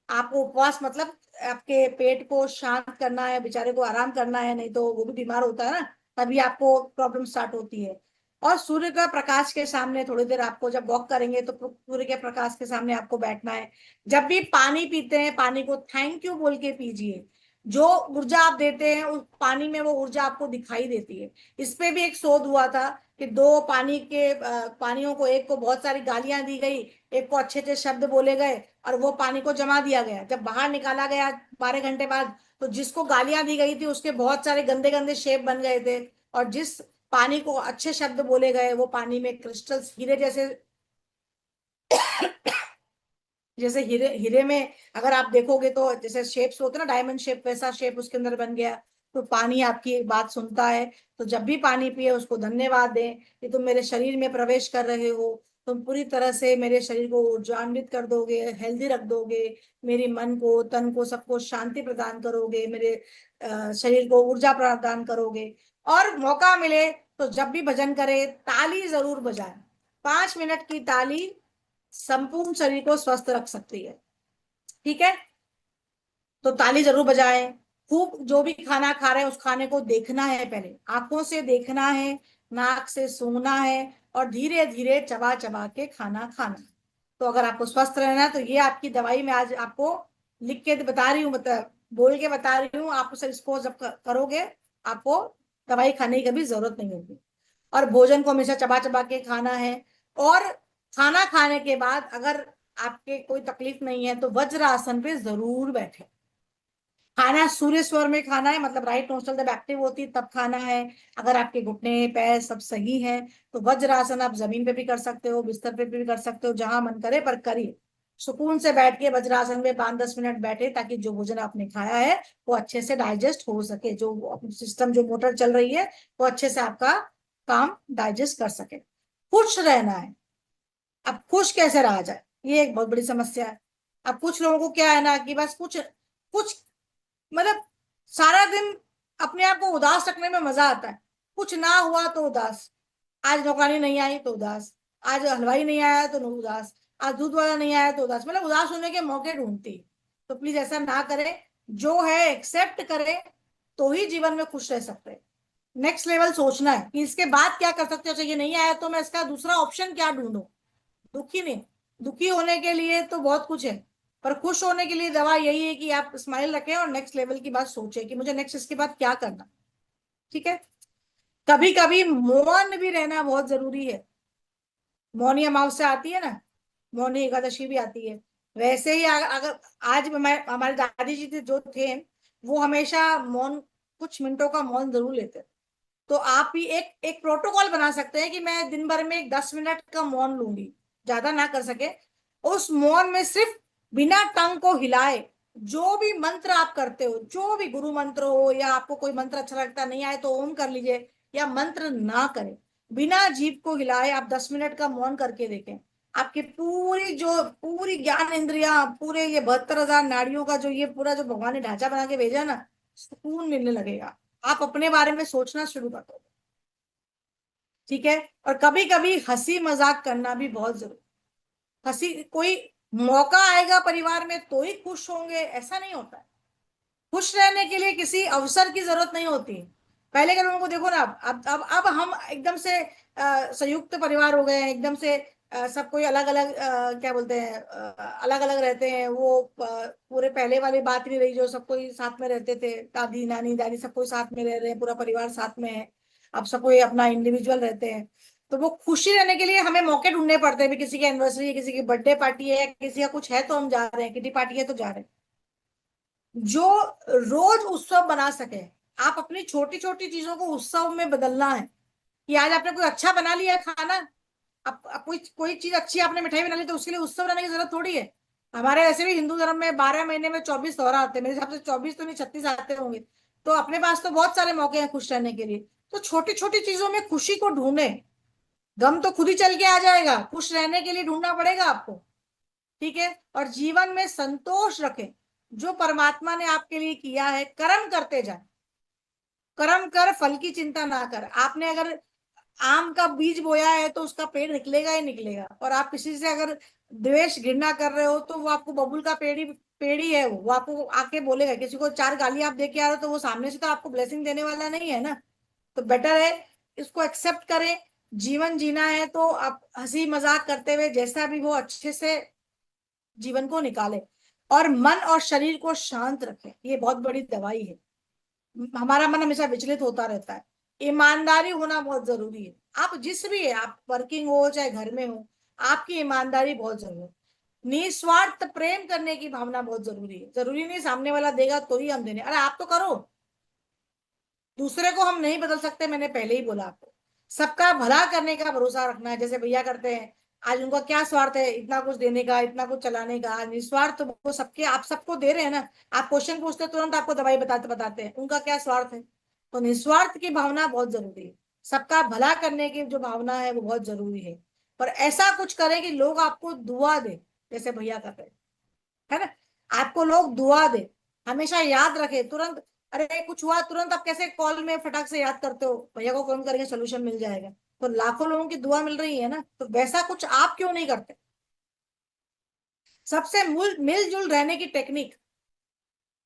आपको उपवास मतलब आपके पेट को शांत करना है, बेचारे को आराम करना है, नहीं तो वो भी बीमार होता है ना, तभी आपको प्रॉब्लम स्टार्ट होती है। और सूर्य का प्रकाश के सामने थोड़ी देर आपको, जब वॉक करेंगे तो सूर्य के प्रकाश के सामने आपको बैठना है। जब भी पानी पीते हैं पानी को थैंक यू बोल के पीजिए। जो ऊर्जा आप देते हैं उस पानी में वो ऊर्जा आपको दिखाई देती है। इस पे भी एक शोध हुआ था कि दो पानी के पानियों को, एक को बहुत सारी गालियां दी गई, एक को अच्छे अच्छे शब्द बोले गए, और वो पानी को जमा दिया गया। जब बाहर निकाला गया 12 घंटे बाद, तो जिसको गालियां दी गई थी उसके बहुत सारे गंदे गंदे शेप बन गए थे, और जिस पानी को अच्छे शब्द बोले गए वो पानी में क्रिस्टल्स, हीरे जैसे, जैसे हीरे, हीरे में अगर आप देखोगे तो जैसे शेप्स होते हैं ना, डायमंड शेप, वैसा शेप उसके अंदर बन गया। तो पानी आपकी एक बात सुनता है। तो जब भी पानी पिए उसको धन्यवाद दें कि तुम मेरे शरीर में प्रवेश कर रहे हो, तुम पूरी तरह से मेरे शरीर को ऊर्जान्वित कर दोगे, हेल्दी रख दोगे, मेरे मन को तन को सबको शांति प्रदान करोगे, मेरे शरीर को ऊर्जा प्रदान करोगे। और मौका मिले तो जब भी भजन करे ताली जरूर बजाएं। 5 मिनट की ताली संपूर्ण शरीर को स्वस्थ रख सकती है। ठीक है। तो ताली जरूर बजाएं। खूब जो भी खाना खा रहे हैं उस खाने को देखना है, पहले आंखों से देखना है, नाक से सूंघना है, और धीरे धीरे चबा चबा के खाना खाना है। तो अगर आपको स्वस्थ रहना है तो ये आपकी दवाई में आज आपको लिख के बता रही हूँ, मतलब बोल के बता रही हूँ। आप उसे, इसको जब करोगे आपको दवाई खाने की कभी जरूरत नहीं होगी। और भोजन को हमेशा चबा चबा के खाना है। और खाना खाने के बाद अगर आपके कोई तकलीफ नहीं है तो वज्र आसन पे जरूर बैठे। खाना सूर्य स्वर में खाना है, मतलब राइट नोस्ट्रल जब एक्टिव होती है तब खाना है। अगर आपके घुटने पैर सब सही है तो वज्रासन आप जमीन पे भी कर सकते हो, बिस्तर पे भी कर सकते हो, जहां मन करे पर करिए। सुकून से बैठ के वज्रासन में 5-10 मिनट बैठे, ताकि जो भोजन आपने खाया है वो अच्छे से डाइजेस्ट हो सके, जो सिस्टम, जो मोटर चल रही है वो अच्छे से आपका काम डाइजेस्ट कर सके। खुश रहना है। अब खुश कैसे रहा जाए, ये एक बहुत बड़ी समस्या है। अब कुछ लोगों को क्या है ना कि बस कुछ कुछ, मतलब सारा दिन अपने आप को उदास रखने में मजा आता है। कुछ ना हुआ तो उदास, आज नौकरानी नहीं आई तो उदास, आज हलवाई नहीं आया तो उदास, आज दूध वाला नहीं आया तो उदास, मतलब उदास होने के मौके ढूंढती। तो प्लीज ऐसा ना करें, जो है एक्सेप्ट करें, तो ही जीवन में खुश रह सकते हैं। नेक्स्ट लेवल सोचना है कि इसके बाद क्या कर सकते हो, अच्छा ये नहीं आया तो मैं इसका दूसरा ऑप्शन क्या ढूंढूं। दुखी नहीं, दुखी होने के लिए तो बहुत कुछ है, पर खुश होने के लिए दवा यही है कि आप स्माइल रखें और नेक्स्ट लेवल की बात सोचें कि मुझे नेक्स्ट इसके बाद क्या करना। ठीक है। कभी कभी मौन भी रहना बहुत जरूरी है। मौनी अमावस्या आती है ना, मौनी एकादशी भी आती है। वैसे ही अगर आज मैं, हमारे दादी जी जो थे वो हमेशा मौन, कुछ मिनटों का मौन जरूर लेते। तो आप भी एक एक प्रोटोकॉल बना सकते हैं कि मैं दिन भर में 10 मिनट का मौन लूंगी, ज्यादा ना कर सके। उस मौन में सिर्फ बिना टंग को हिलाए जो भी मंत्र आप करते हो, जो भी गुरु मंत्र हो, या आपको कोई मंत्र अच्छा लगता नहीं आए तो ओम कर लीजिए, या मंत्र ना करें, बिना जीभ को हिलाए आप 10 मिनट का मौन करके देखें। आपकी पूरी जो पूरी ज्ञान इंद्रिया, पूरे ये 72,000 नाड़ियों का जो ये पूरा जो भगवान ने ढांचा बना के भेजा ना, सुकून मिलने लगेगा। आप अपने बारे में सोचना शुरू कर दो। ठीक है। और कभी कभी हंसी मजाक करना भी बहुत जरूरी। हंसी, कोई मौका आएगा परिवार में तो ही खुश होंगे ऐसा नहीं होता है। खुश रहने के लिए किसी अवसर की जरूरत नहीं होती। पहले के लोगों को देखो ना, अब हम एकदम से संयुक्त परिवार हो गए हैं, एकदम से सब कोई अलग अलग, क्या बोलते हैं, अलग अलग रहते हैं। वो पूरे पहले वाली बात नहीं रही जो सब कोई साथ में रहते थे, दादी नानी दादी सब कोई साथ में रह रहे हैं, पूरा परिवार साथ में है। अब सब कोई अपना इंडिविजुअल रहते हैं। तो वो खुशी रहने के लिए हमें मौके ढूंढने पड़ते हैं, भी किसी की एनिवर्सरी है, किसी की बर्थडे पार्टी है, किसी का कुछ है तो हम जा रहे हैं, किटी पार्टी है तो जा रहे हैं। जो रोज उत्सव बना सके। आप अपनी छोटी छोटी चीजों को उत्सव में बदलना है। कि आज आपने कोई अच्छा बना लिया है खाना, अब कोई कोई चीज अच्छी आपने मिठाई बना ली तो उसके लिए उत्सव बनाने की जरूरत थोड़ी है। हमारे ऐसे भी हिंदू धर्म में 12 महीने में 24 त्योहार आते हैं, मेरे हिसाब से 24 तो नहीं 36 आते होंगे। तो अपने पास तो बहुत सारे मौके हैं खुश रहने के लिए। तो छोटी छोटी चीजों में खुशी को ढूंढे। गम तो खुद ही चल के आ जाएगा, खुश रहने के लिए ढूंढना पड़ेगा आपको। ठीक है। और जीवन में संतोष रखें। जो परमात्मा ने आपके लिए किया है कर्म करते जाए। कर्म कर, फल की चिंता ना कर। आपने अगर आम का बीज बोया है तो उसका पेड़ निकलेगा ही निकलेगा। और आप किसी से अगर द्वेष घृणा कर रहे हो तो वो आपको बबुल का पेड़ ही है। वो आपको आके बोलेगा। किसी को 4 गाली आप दे के आ रहे हो तो वो सामने से तो आपको ब्लेसिंग देने वाला नहीं है ना। तो बेटर है इसको एक्सेप्ट करें। जीवन जीना है तो आप हंसी मजाक करते हुए जैसा भी वो अच्छे से जीवन को निकाले। और मन और शरीर को शांत रखें, ये बहुत बड़ी दवाई है। हमारा मन हमेशा विचलित होता रहता है। ईमानदारी होना बहुत जरूरी है। आप जिस भी है, आप वर्किंग हो चाहे घर में हो, आपकी ईमानदारी बहुत जरूरी है। निस्वार्थ प्रेम करने की भावना बहुत जरूरी है। जरूरी नहीं सामने वाला देगा तो ही हम देने, अरे आप तो करो। दूसरे को हम नहीं बदल सकते, मैंने पहले ही बोला आपको। सबका भला करने का भरोसा रखना है, जैसे भैया करते हैं। आज उनका क्या स्वार्थ है इतना कुछ देने का, इतना कुछ चलाने का? निस्वार्थ तो वो सबके, आप सबको दे रहे हैं ना। आप क्वेश्चन पूछते हैं, तुरंत आपको दवाई बताते बताते हैं, उनका क्या स्वार्थ है? तो निस्वार्थ की भावना बहुत जरूरी है। सबका भला करने की जो भावना है वो बहुत जरूरी है। पर ऐसा कुछ करें कि लोग आपको दुआ दे, जैसे भैया करते हैं, है ना। आपको लोग दुआ दे, हमेशा याद रखे तुरंत। अरे कुछ हुआ तुरंत आप कैसे कॉल में फटाक से याद करते हो, भैया को फोन करेंगे सोल्यूशन मिल जाएगा। तो लाखों लोगों की दुआ मिल रही है ना, तो वैसा कुछ आप क्यों नहीं करते? सबसे मिलजुल रहने की टेक्निक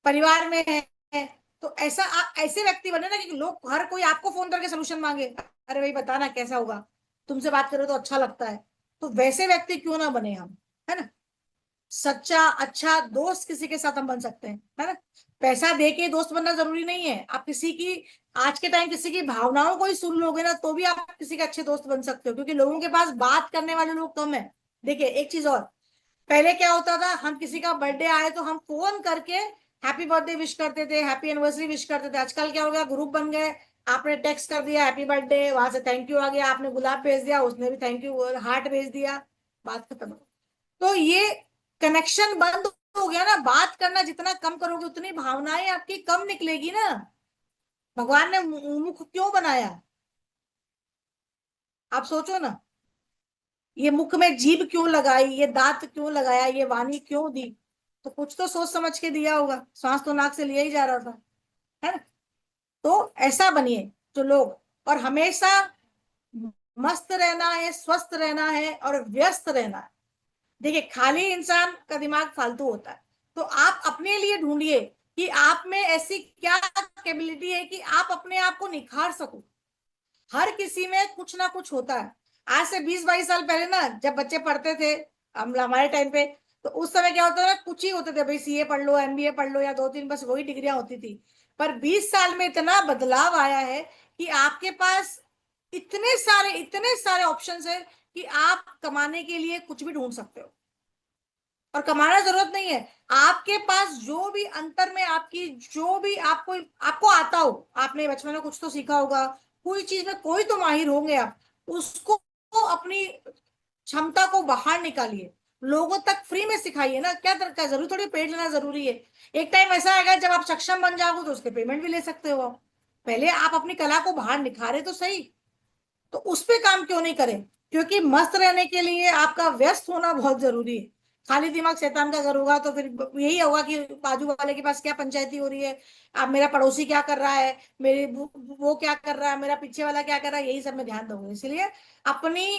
परिवार में है। तो ऐसा आप ऐसे व्यक्ति बने ना कि लोग, हर कोई आपको फोन करके सोल्यूशन मांगे। अरे भाई बताना कैसा होगा, तुमसे बात करो तो अच्छा लगता है। तो वैसे व्यक्ति क्यों ना बने हम, है ना। सच्चा अच्छा दोस्त किसी के साथ हम बन सकते हैं, है ना। पैसा दे के दोस्त बनना जरूरी नहीं है। आप किसी की, आज के टाइम किसी की भावनाओं को ही सुन लोगे ना तो भी आप किसी के अच्छे दोस्त बन सकते हो, क्योंकि लोगों के पास बात करने वाले लोग कम है। देखिए एक चीज और, पहले क्या होता था, हम किसी का बर्थडे आए तो हम फोन करके हैप्पी बर्थडे विश करते थे, हैप्पी एनिवर्सरी विश करते थे। आजकल क्या हो गया, ग्रुप बन गए। आपने टेक्स्ट कर दिया हैप्पी बर्थडे, वहां से थैंक यू आ गया, आपने गुलाब भेज दिया, उसने भी थैंक यू हार्ट भेज दिया, बात खत्म। तो ये कनेक्शन बंद हो गया ना। बात करना जितना कम करोगे उतनी भावनाएं आपकी कम निकलेगी ना। भगवान ने मुख क्यों बनाया, आप सोचो ना। ये मुख में जीभ क्यों लगाई, ये दांत क्यों लगाया, ये वाणी क्यों दी? तो कुछ तो सोच समझ के दिया होगा, सांस तो नाक से लिया ही जा रहा था, है ना। तो ऐसा बनिए जो लोग, और हमेशा मस्त रहना है, स्वस्थ रहना है और व्यस्त रहना है। देखिए खाली इंसान का दिमाग फालतू होता है। तो आप अपने लिए ढूंढिए कि आप में ऐसी क्या कैपेबिलिटी है कि आप अपने आप को निखार सको। हर किसी में कुछ ना कुछ होता है। आज से 20-22 साल पहले ना, जब बच्चे पढ़ते थे, हम हमारे टाइम पे, तो उस समय क्या होता था, कुछ ही होते थे भाई, सीए पढ़ लो, एमबीए पढ़ लो, या 2-3 बस वही डिग्रियां होती थी। पर 20 साल में इतना बदलाव आया है कि आपके पास इतने सारे ऑप्शंस है कि आप कमाने के लिए कुछ भी ढूंढ सकते हो। और कमाना जरूरत नहीं है, आपके पास जो भी अंतर में आपकी, जो भी आपको आपको आता हो, आपने बचपन में कुछ तो सीखा होगा, कोई चीज में कोई तो माहिर होंगे आप, उसको अपनी क्षमता को बाहर निकालिए। लोगों तक फ्री में सिखाइए ना, क्या जरूरी थोड़ी पेड लेना जरूरी है। एक टाइम ऐसा आएगा जब आप सक्षम बन जाओगे तो उसके पेमेंट भी ले सकते हो आप। पहले आप अपनी कला को बाहर निखारे तो सही। तो उस पे काम क्यों नहीं करें? क्योंकि मस्त रहने के लिए आपका व्यस्त होना बहुत जरूरी है। खाली दिमाग शैतान का घर होगा तो फिर यही होगा कि बाजू वाले के पास क्या पंचायती हो रही है, अब मेरा पड़ोसी क्या कर रहा है, मेरे वो क्या कर रहा है, मेरा पीछे वाला क्या कर रहा है, यही सब में ध्यान दोगे। इसलिए अपनी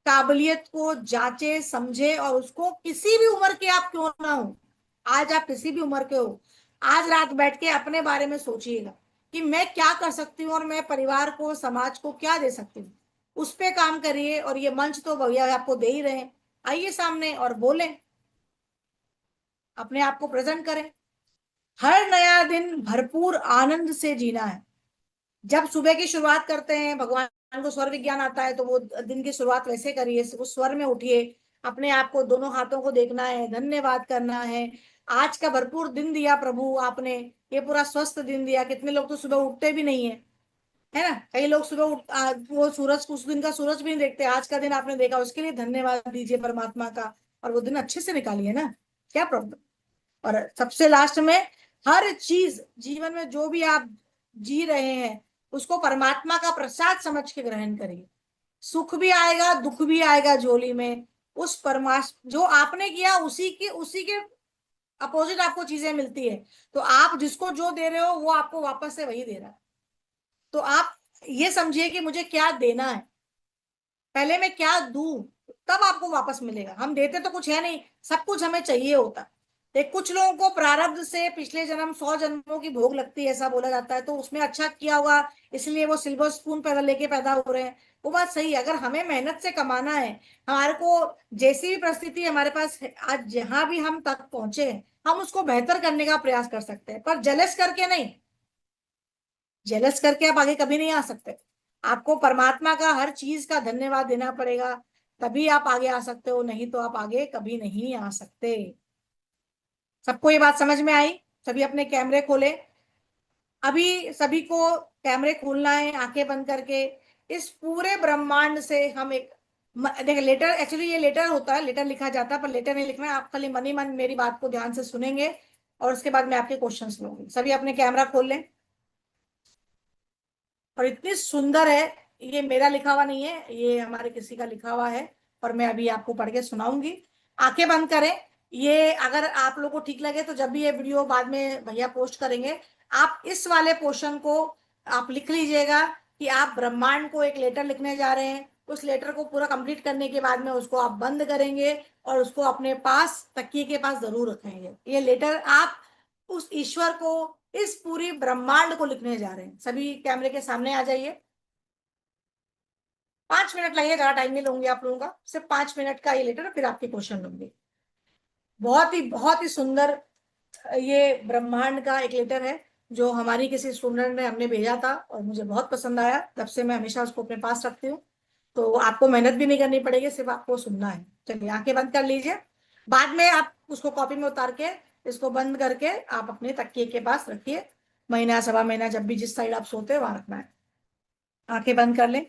काबिलियत को जांचे समझे, और उसको किसी भी उम्र के आप क्यों ना हो, आज आप किसी भी उम्र के हो, आज रात बैठ के अपने बारे में सोचिएगा कि मैं क्या कर सकती हूँ और मैं परिवार को समाज को क्या दे सकती हूँ। उस पे काम करिए। और ये मंच तो भैया आपको दे ही रहे हैं, आइए सामने और बोलें, अपने आप को प्रेजेंट करें। हर नया दिन भरपूर आनंद से जीना है। जब सुबह की शुरुआत करते हैं, भगवान को स्वर विज्ञान आता है, तो वो दिन की शुरुआत वैसे करिए, उस स्वर में उठिए। अपने आप को, दोनों हाथों को देखना है, धन्यवाद करना है। आज का भरपूर दिन दिया प्रभु आपने, ये पूरा स्वस्थ दिन दिया। कितने लोग तो सुबह उठते भी नहीं है, है ना। कई लोग सुबह वो सूरज, उस दिन का सूरज भी नहीं देखते। आज का दिन आपने देखा, उसके लिए धन्यवाद दीजिए परमात्मा का, और वो दिन अच्छे से निकालिए ना। क्या प्रॉब्लम। और सबसे लास्ट में, हर चीज जीवन में जो भी आप जी रहे हैं उसको परमात्मा का प्रसाद समझ के ग्रहण करिए। सुख भी आएगा, दुख भी आएगा झोली में, उस परमात्मा जो आपने किया उसी के अपोजिट आपको चीजें मिलती है। तो आप जिसको जो दे रहे हो वो आपको वापस से वही दे रहा है। तो आप ये समझिए कि मुझे क्या देना है, पहले मैं क्या दूं, तब आपको वापस मिलेगा। हम देते तो कुछ है नहीं, सब कुछ हमें चाहिए होता। देख, कुछ लोगों को प्रारब्ध से पिछले जन्म 100 जन्मों की भोग लगती है, ऐसा बोला जाता है, तो उसमें अच्छा किया होगा इसलिए वो सिल्वर स्पून पैदा लेके पैदा हो रहे हैं। वो बात सही है। अगर हमें मेहनत से कमाना है, हमारे को जैसी भी परिस्थिति हमारे पास है, आज जहां भी हम तक पहुंचे हैं, हम उसको बेहतर करने का प्रयास कर सकते हैं, पर जलस करके नहीं। जेलस करके आप आगे कभी नहीं आ सकते। आपको परमात्मा का हर चीज का धन्यवाद देना पड़ेगा, तभी आप आगे आ सकते हो, नहीं तो आप आगे कभी नहीं आ सकते। सबको ये बात समझ में आई? सभी अपने कैमरे खोले। अभी सभी को कैमरे खोलना है, आंखें बंद करके। इस पूरे ब्रह्मांड से हम एक देखिए, लेटर, एक्चुअली ये लेटर होता है, लेटर लिखा जाता है, पर लेटर नहीं लिखना है। आप खाली मन ही मन मेरी बात को ध्यान से सुनेंगे और उसके बाद मैं आपके क्वेश्चंस लूंगी। सभी अपने कैमरा खोल लें। और इतनी सुंदर है, ये मेरा लिखा हुआ नहीं है, ये हमारे किसी का लिखा हुआ है, और मैं अभी आपको पढ़ के सुनाऊंगी। आंखें बंद करें। ये अगर आप लोगों को ठीक लगे तो जब भी ये वीडियो बाद में भैया पोस्ट करेंगे, आप इस वाले पोर्शन को आप लिख लीजिएगा कि आप ब्रह्मांड को एक लेटर लिखने जा रहे हैं। उस लेटर को पूरा कंप्लीट करने के बाद में उसको आप बंद करेंगे और उसको अपने पास तकिए के पास जरूर रखेंगे। ये लेटर आप उस ईश्वर को, इस पूरी ब्रह्मांड को लिखने जा रहे हैं। सभी कैमरे के सामने आ जाइए। 5 मिनट लगेगा, ज्यादा टाइम नहीं लूंगी आप लोगों का, सिर्फ 5 मिनट का ये लेटर, फिर आपके क्वेश्चन लूंगी। बहुत ही सुंदर ये ब्रह्मांड का एक लेटर है, जो हमारी किसी स्टूडेंट ने हमने भेजा था और मुझे बहुत पसंद आया, तब से मैं हमेशा उसको अपने पास रखती हूँ। तो आपको मेहनत भी नहीं करनी पड़ेगी, सिर्फ आपको सुनना है। चलिए आंखें बंद कर लीजिए। बाद में आप उसको कॉपी में उतार के, इसको बंद करके आप अपने तकिए के पास रखिए। महीना सवा महीना जब भी जिस साइड आप सोते हैं वहां रखना है। आंखें बंद कर लें।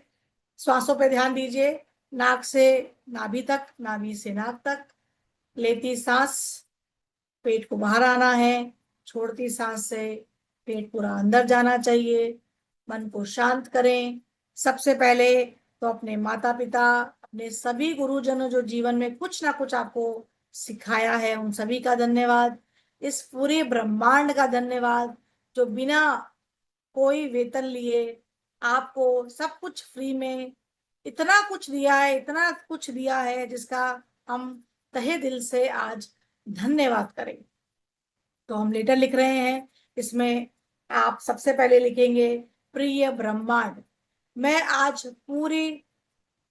श्वासों पे ध्यान दीजिए। नाक से नाभि तक, नाभि से नाक तक। लेती सांस, पेट को बाहर आना है। छोड़ती सांस से पेट पूरा अंदर जाना चाहिए। मन को शांत करें। सबसे पहले तो अपने माता पिता, अपने सभी गुरुजनों जो जीवन में कुछ ना कुछ आपको सिखाया है, उन सभी का धन्यवाद। इस पूरे ब्रह्मांड का धन्यवाद, जो बिना कोई वेतन लिए आपको सब कुछ फ्री में इतना कुछ दिया है, इतना कुछ दिया है, जिसका हम तहे दिल से आज धन्यवाद करें। तो हम लेटर लिख रहे हैं। इसमें आप सबसे पहले लिखेंगे, प्रिय ब्रह्मांड, मैं आज पूरी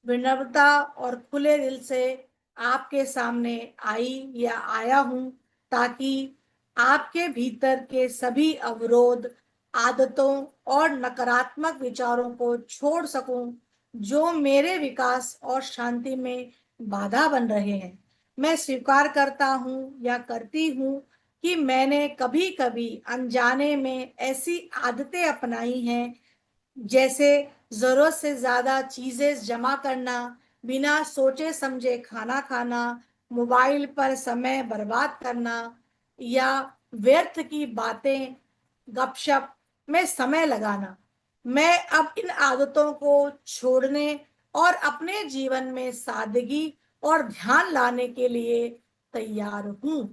विनम्रता और खुले दिल से आपके सामने आई या आया हूं, ताकि आपके भीतर के सभी अवरोध, आदतों और नकारात्मक विचारों को छोड़ सकूं, जो मेरे विकास और शांति में बाधा बन रहे हैं। मैं स्वीकार करता हूं या करती हूं कि मैंने कभी कभी अनजाने में ऐसी आदतें अपनाई हैं, जैसे जरूरत से ज्यादा चीजें जमा करना, बिना सोचे समझे खाना खाना, मोबाइल पर समय बर्बाद करना, या व्यर्थ की बातें, गपशप में समय लगाना। मैं अब इन आदतों को छोड़ने और अपने जीवन में सादगी और ध्यान लाने के लिए तैयार हूं।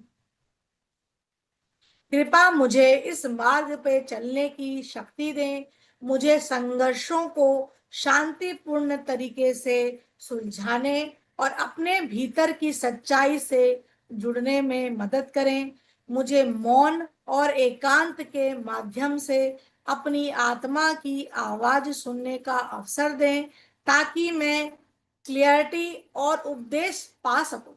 कृपा मुझे इस मार्ग पे चलने की शक्ति दें। मुझे संघर्षों को शांतिपूर्ण तरीके से सुलझाने और अपने भीतर की सच्चाई से जुड़ने में मदद करें। मुझे मौन और एकांत के माध्यम से अपनी आत्मा की आवाज सुनने का अवसर दें, ताकि मैं क्लियरिटी और उपदेश पा सकूं।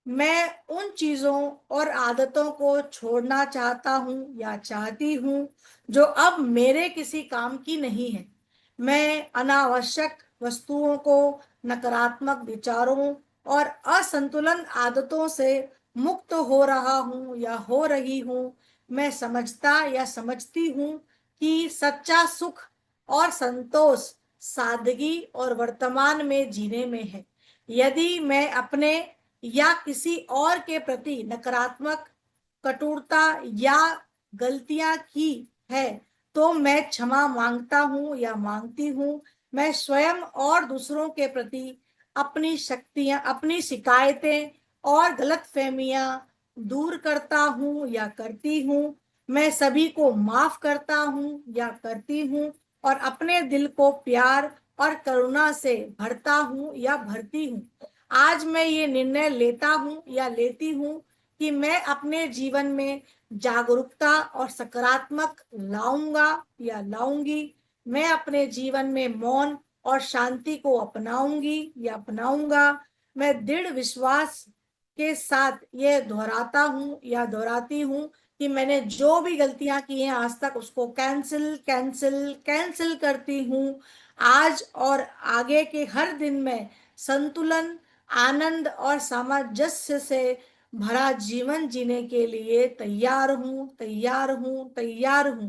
मैं उन चीजों और आदतों को छोड़ना चाहता हूं या चाहती हूं जो अब मेरे किसी काम की नहीं है। मैं अनावश्यक वस्तुओं को, नकारात्मक विचारों और असंतुलन आदतों से मुक्त हो रहा हूं या हो रही हूं। मैं समझता या समझती हूं कि सच्चा सुख और संतोष सादगी और वर्तमान में जीने में है। यदि मैं अपने या किसी और के प्रति नकारात्मक, कटुरता या गलतियां की है तो मैं क्षमा मांगता हूं या मांगती हूं। मैं स्वयं और दूसरों के प्रति अपनी शक्तियां, अपनी शिकायतें और गलतफहमियां दूर करता हूं या करती हूं। मैं सभी को माफ करता हूं या करती हूं और अपने दिल को प्यार और करुणा से भरता हूं या भरती हूं। आज मैं ये निर्णय लेता हूं या लेती हूं कि मैं अपने जीवन में जागरूकता और सकारात्मक लाऊंगा या लाऊंगी। मैं अपने जीवन में मौन और शांति को अपनाऊंगी या अपनाऊंगा। मैं दृढ़ विश्वास के साथ ये दोहराता हूं या दोहराती हूं कि मैंने जो भी गलतियां की हैं आज तक उसको कैंसिल कैंसिल कैंसिल करती हूं। आज और आगे के हर दिन में संतुलन, आनंद और सामंजस्य से भरा जीवन जीने के लिए तैयार हूं, तैयार हूं, तैयार हूं।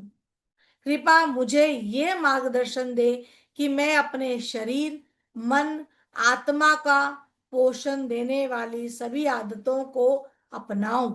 कृपा मुझे ये मार्गदर्शन दे कि मैं अपने शरीर, मन, आत्मा का पोषण देने वाली सभी आदतों को अपनाऊं।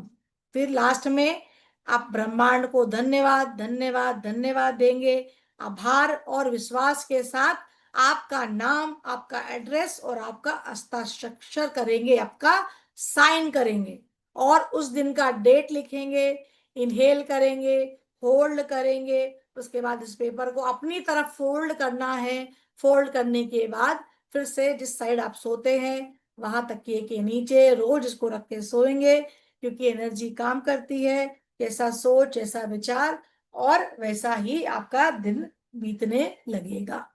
फिर लास्ट में आप ब्रह्मांड को धन्यवाद धन्यवाद धन्यवाद देंगे। आभार और विश्वास के साथ आपका नाम, आपका एड्रेस और आपका हस्ताक्षर करेंगे, आपका साइन करेंगे और उस दिन का डेट लिखेंगे। इनहेल करेंगे, होल्ड करेंगे, उसके बाद इस पेपर को अपनी तरफ फोल्ड करना है। फोल्ड करने के बाद फिर से जिस साइड आप सोते हैं वहां तकिए के नीचे रोज इसको रख के सोएंगे, क्योंकि एनर्जी काम करती है। जैसा सोच, जैसा विचार और वैसा ही आपका दिन बीतने लगेगा।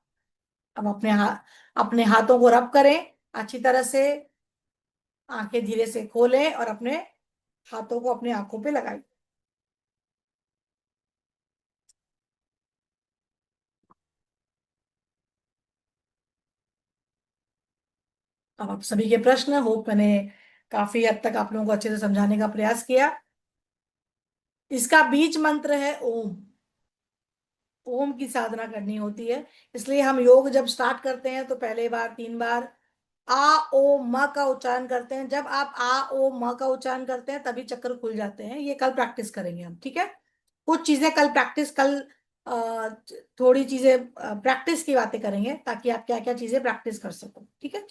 अब अपने हाथों को रब करें अच्छी तरह से। आंखें धीरे से खोलें और अपने हाथों को अपनी आंखों पे लगाएं। अब आप सभी के प्रश्न, होप मैंने काफी हद तक आप लोगों को अच्छे से समझाने का प्रयास किया। इसका बीज मंत्र है ओम। ओम की साधना करनी होती है। इसलिए हम योग जब स्टार्ट करते हैं तो पहले बार 3 बार आ ओ म का उच्चारण करते हैं। जब आप आ ओ म का उच्चारण करते हैं तभी चक्र खुल जाते हैं। ये कल प्रैक्टिस करेंगे हम, ठीक है। कुछ चीजें कल प्रैक्टिस, कल थोड़ी चीजें प्रैक्टिस की बातें करेंगे ताकि आप क्या क्या चीजें प्रैक्टिस कर सको, ठीक है।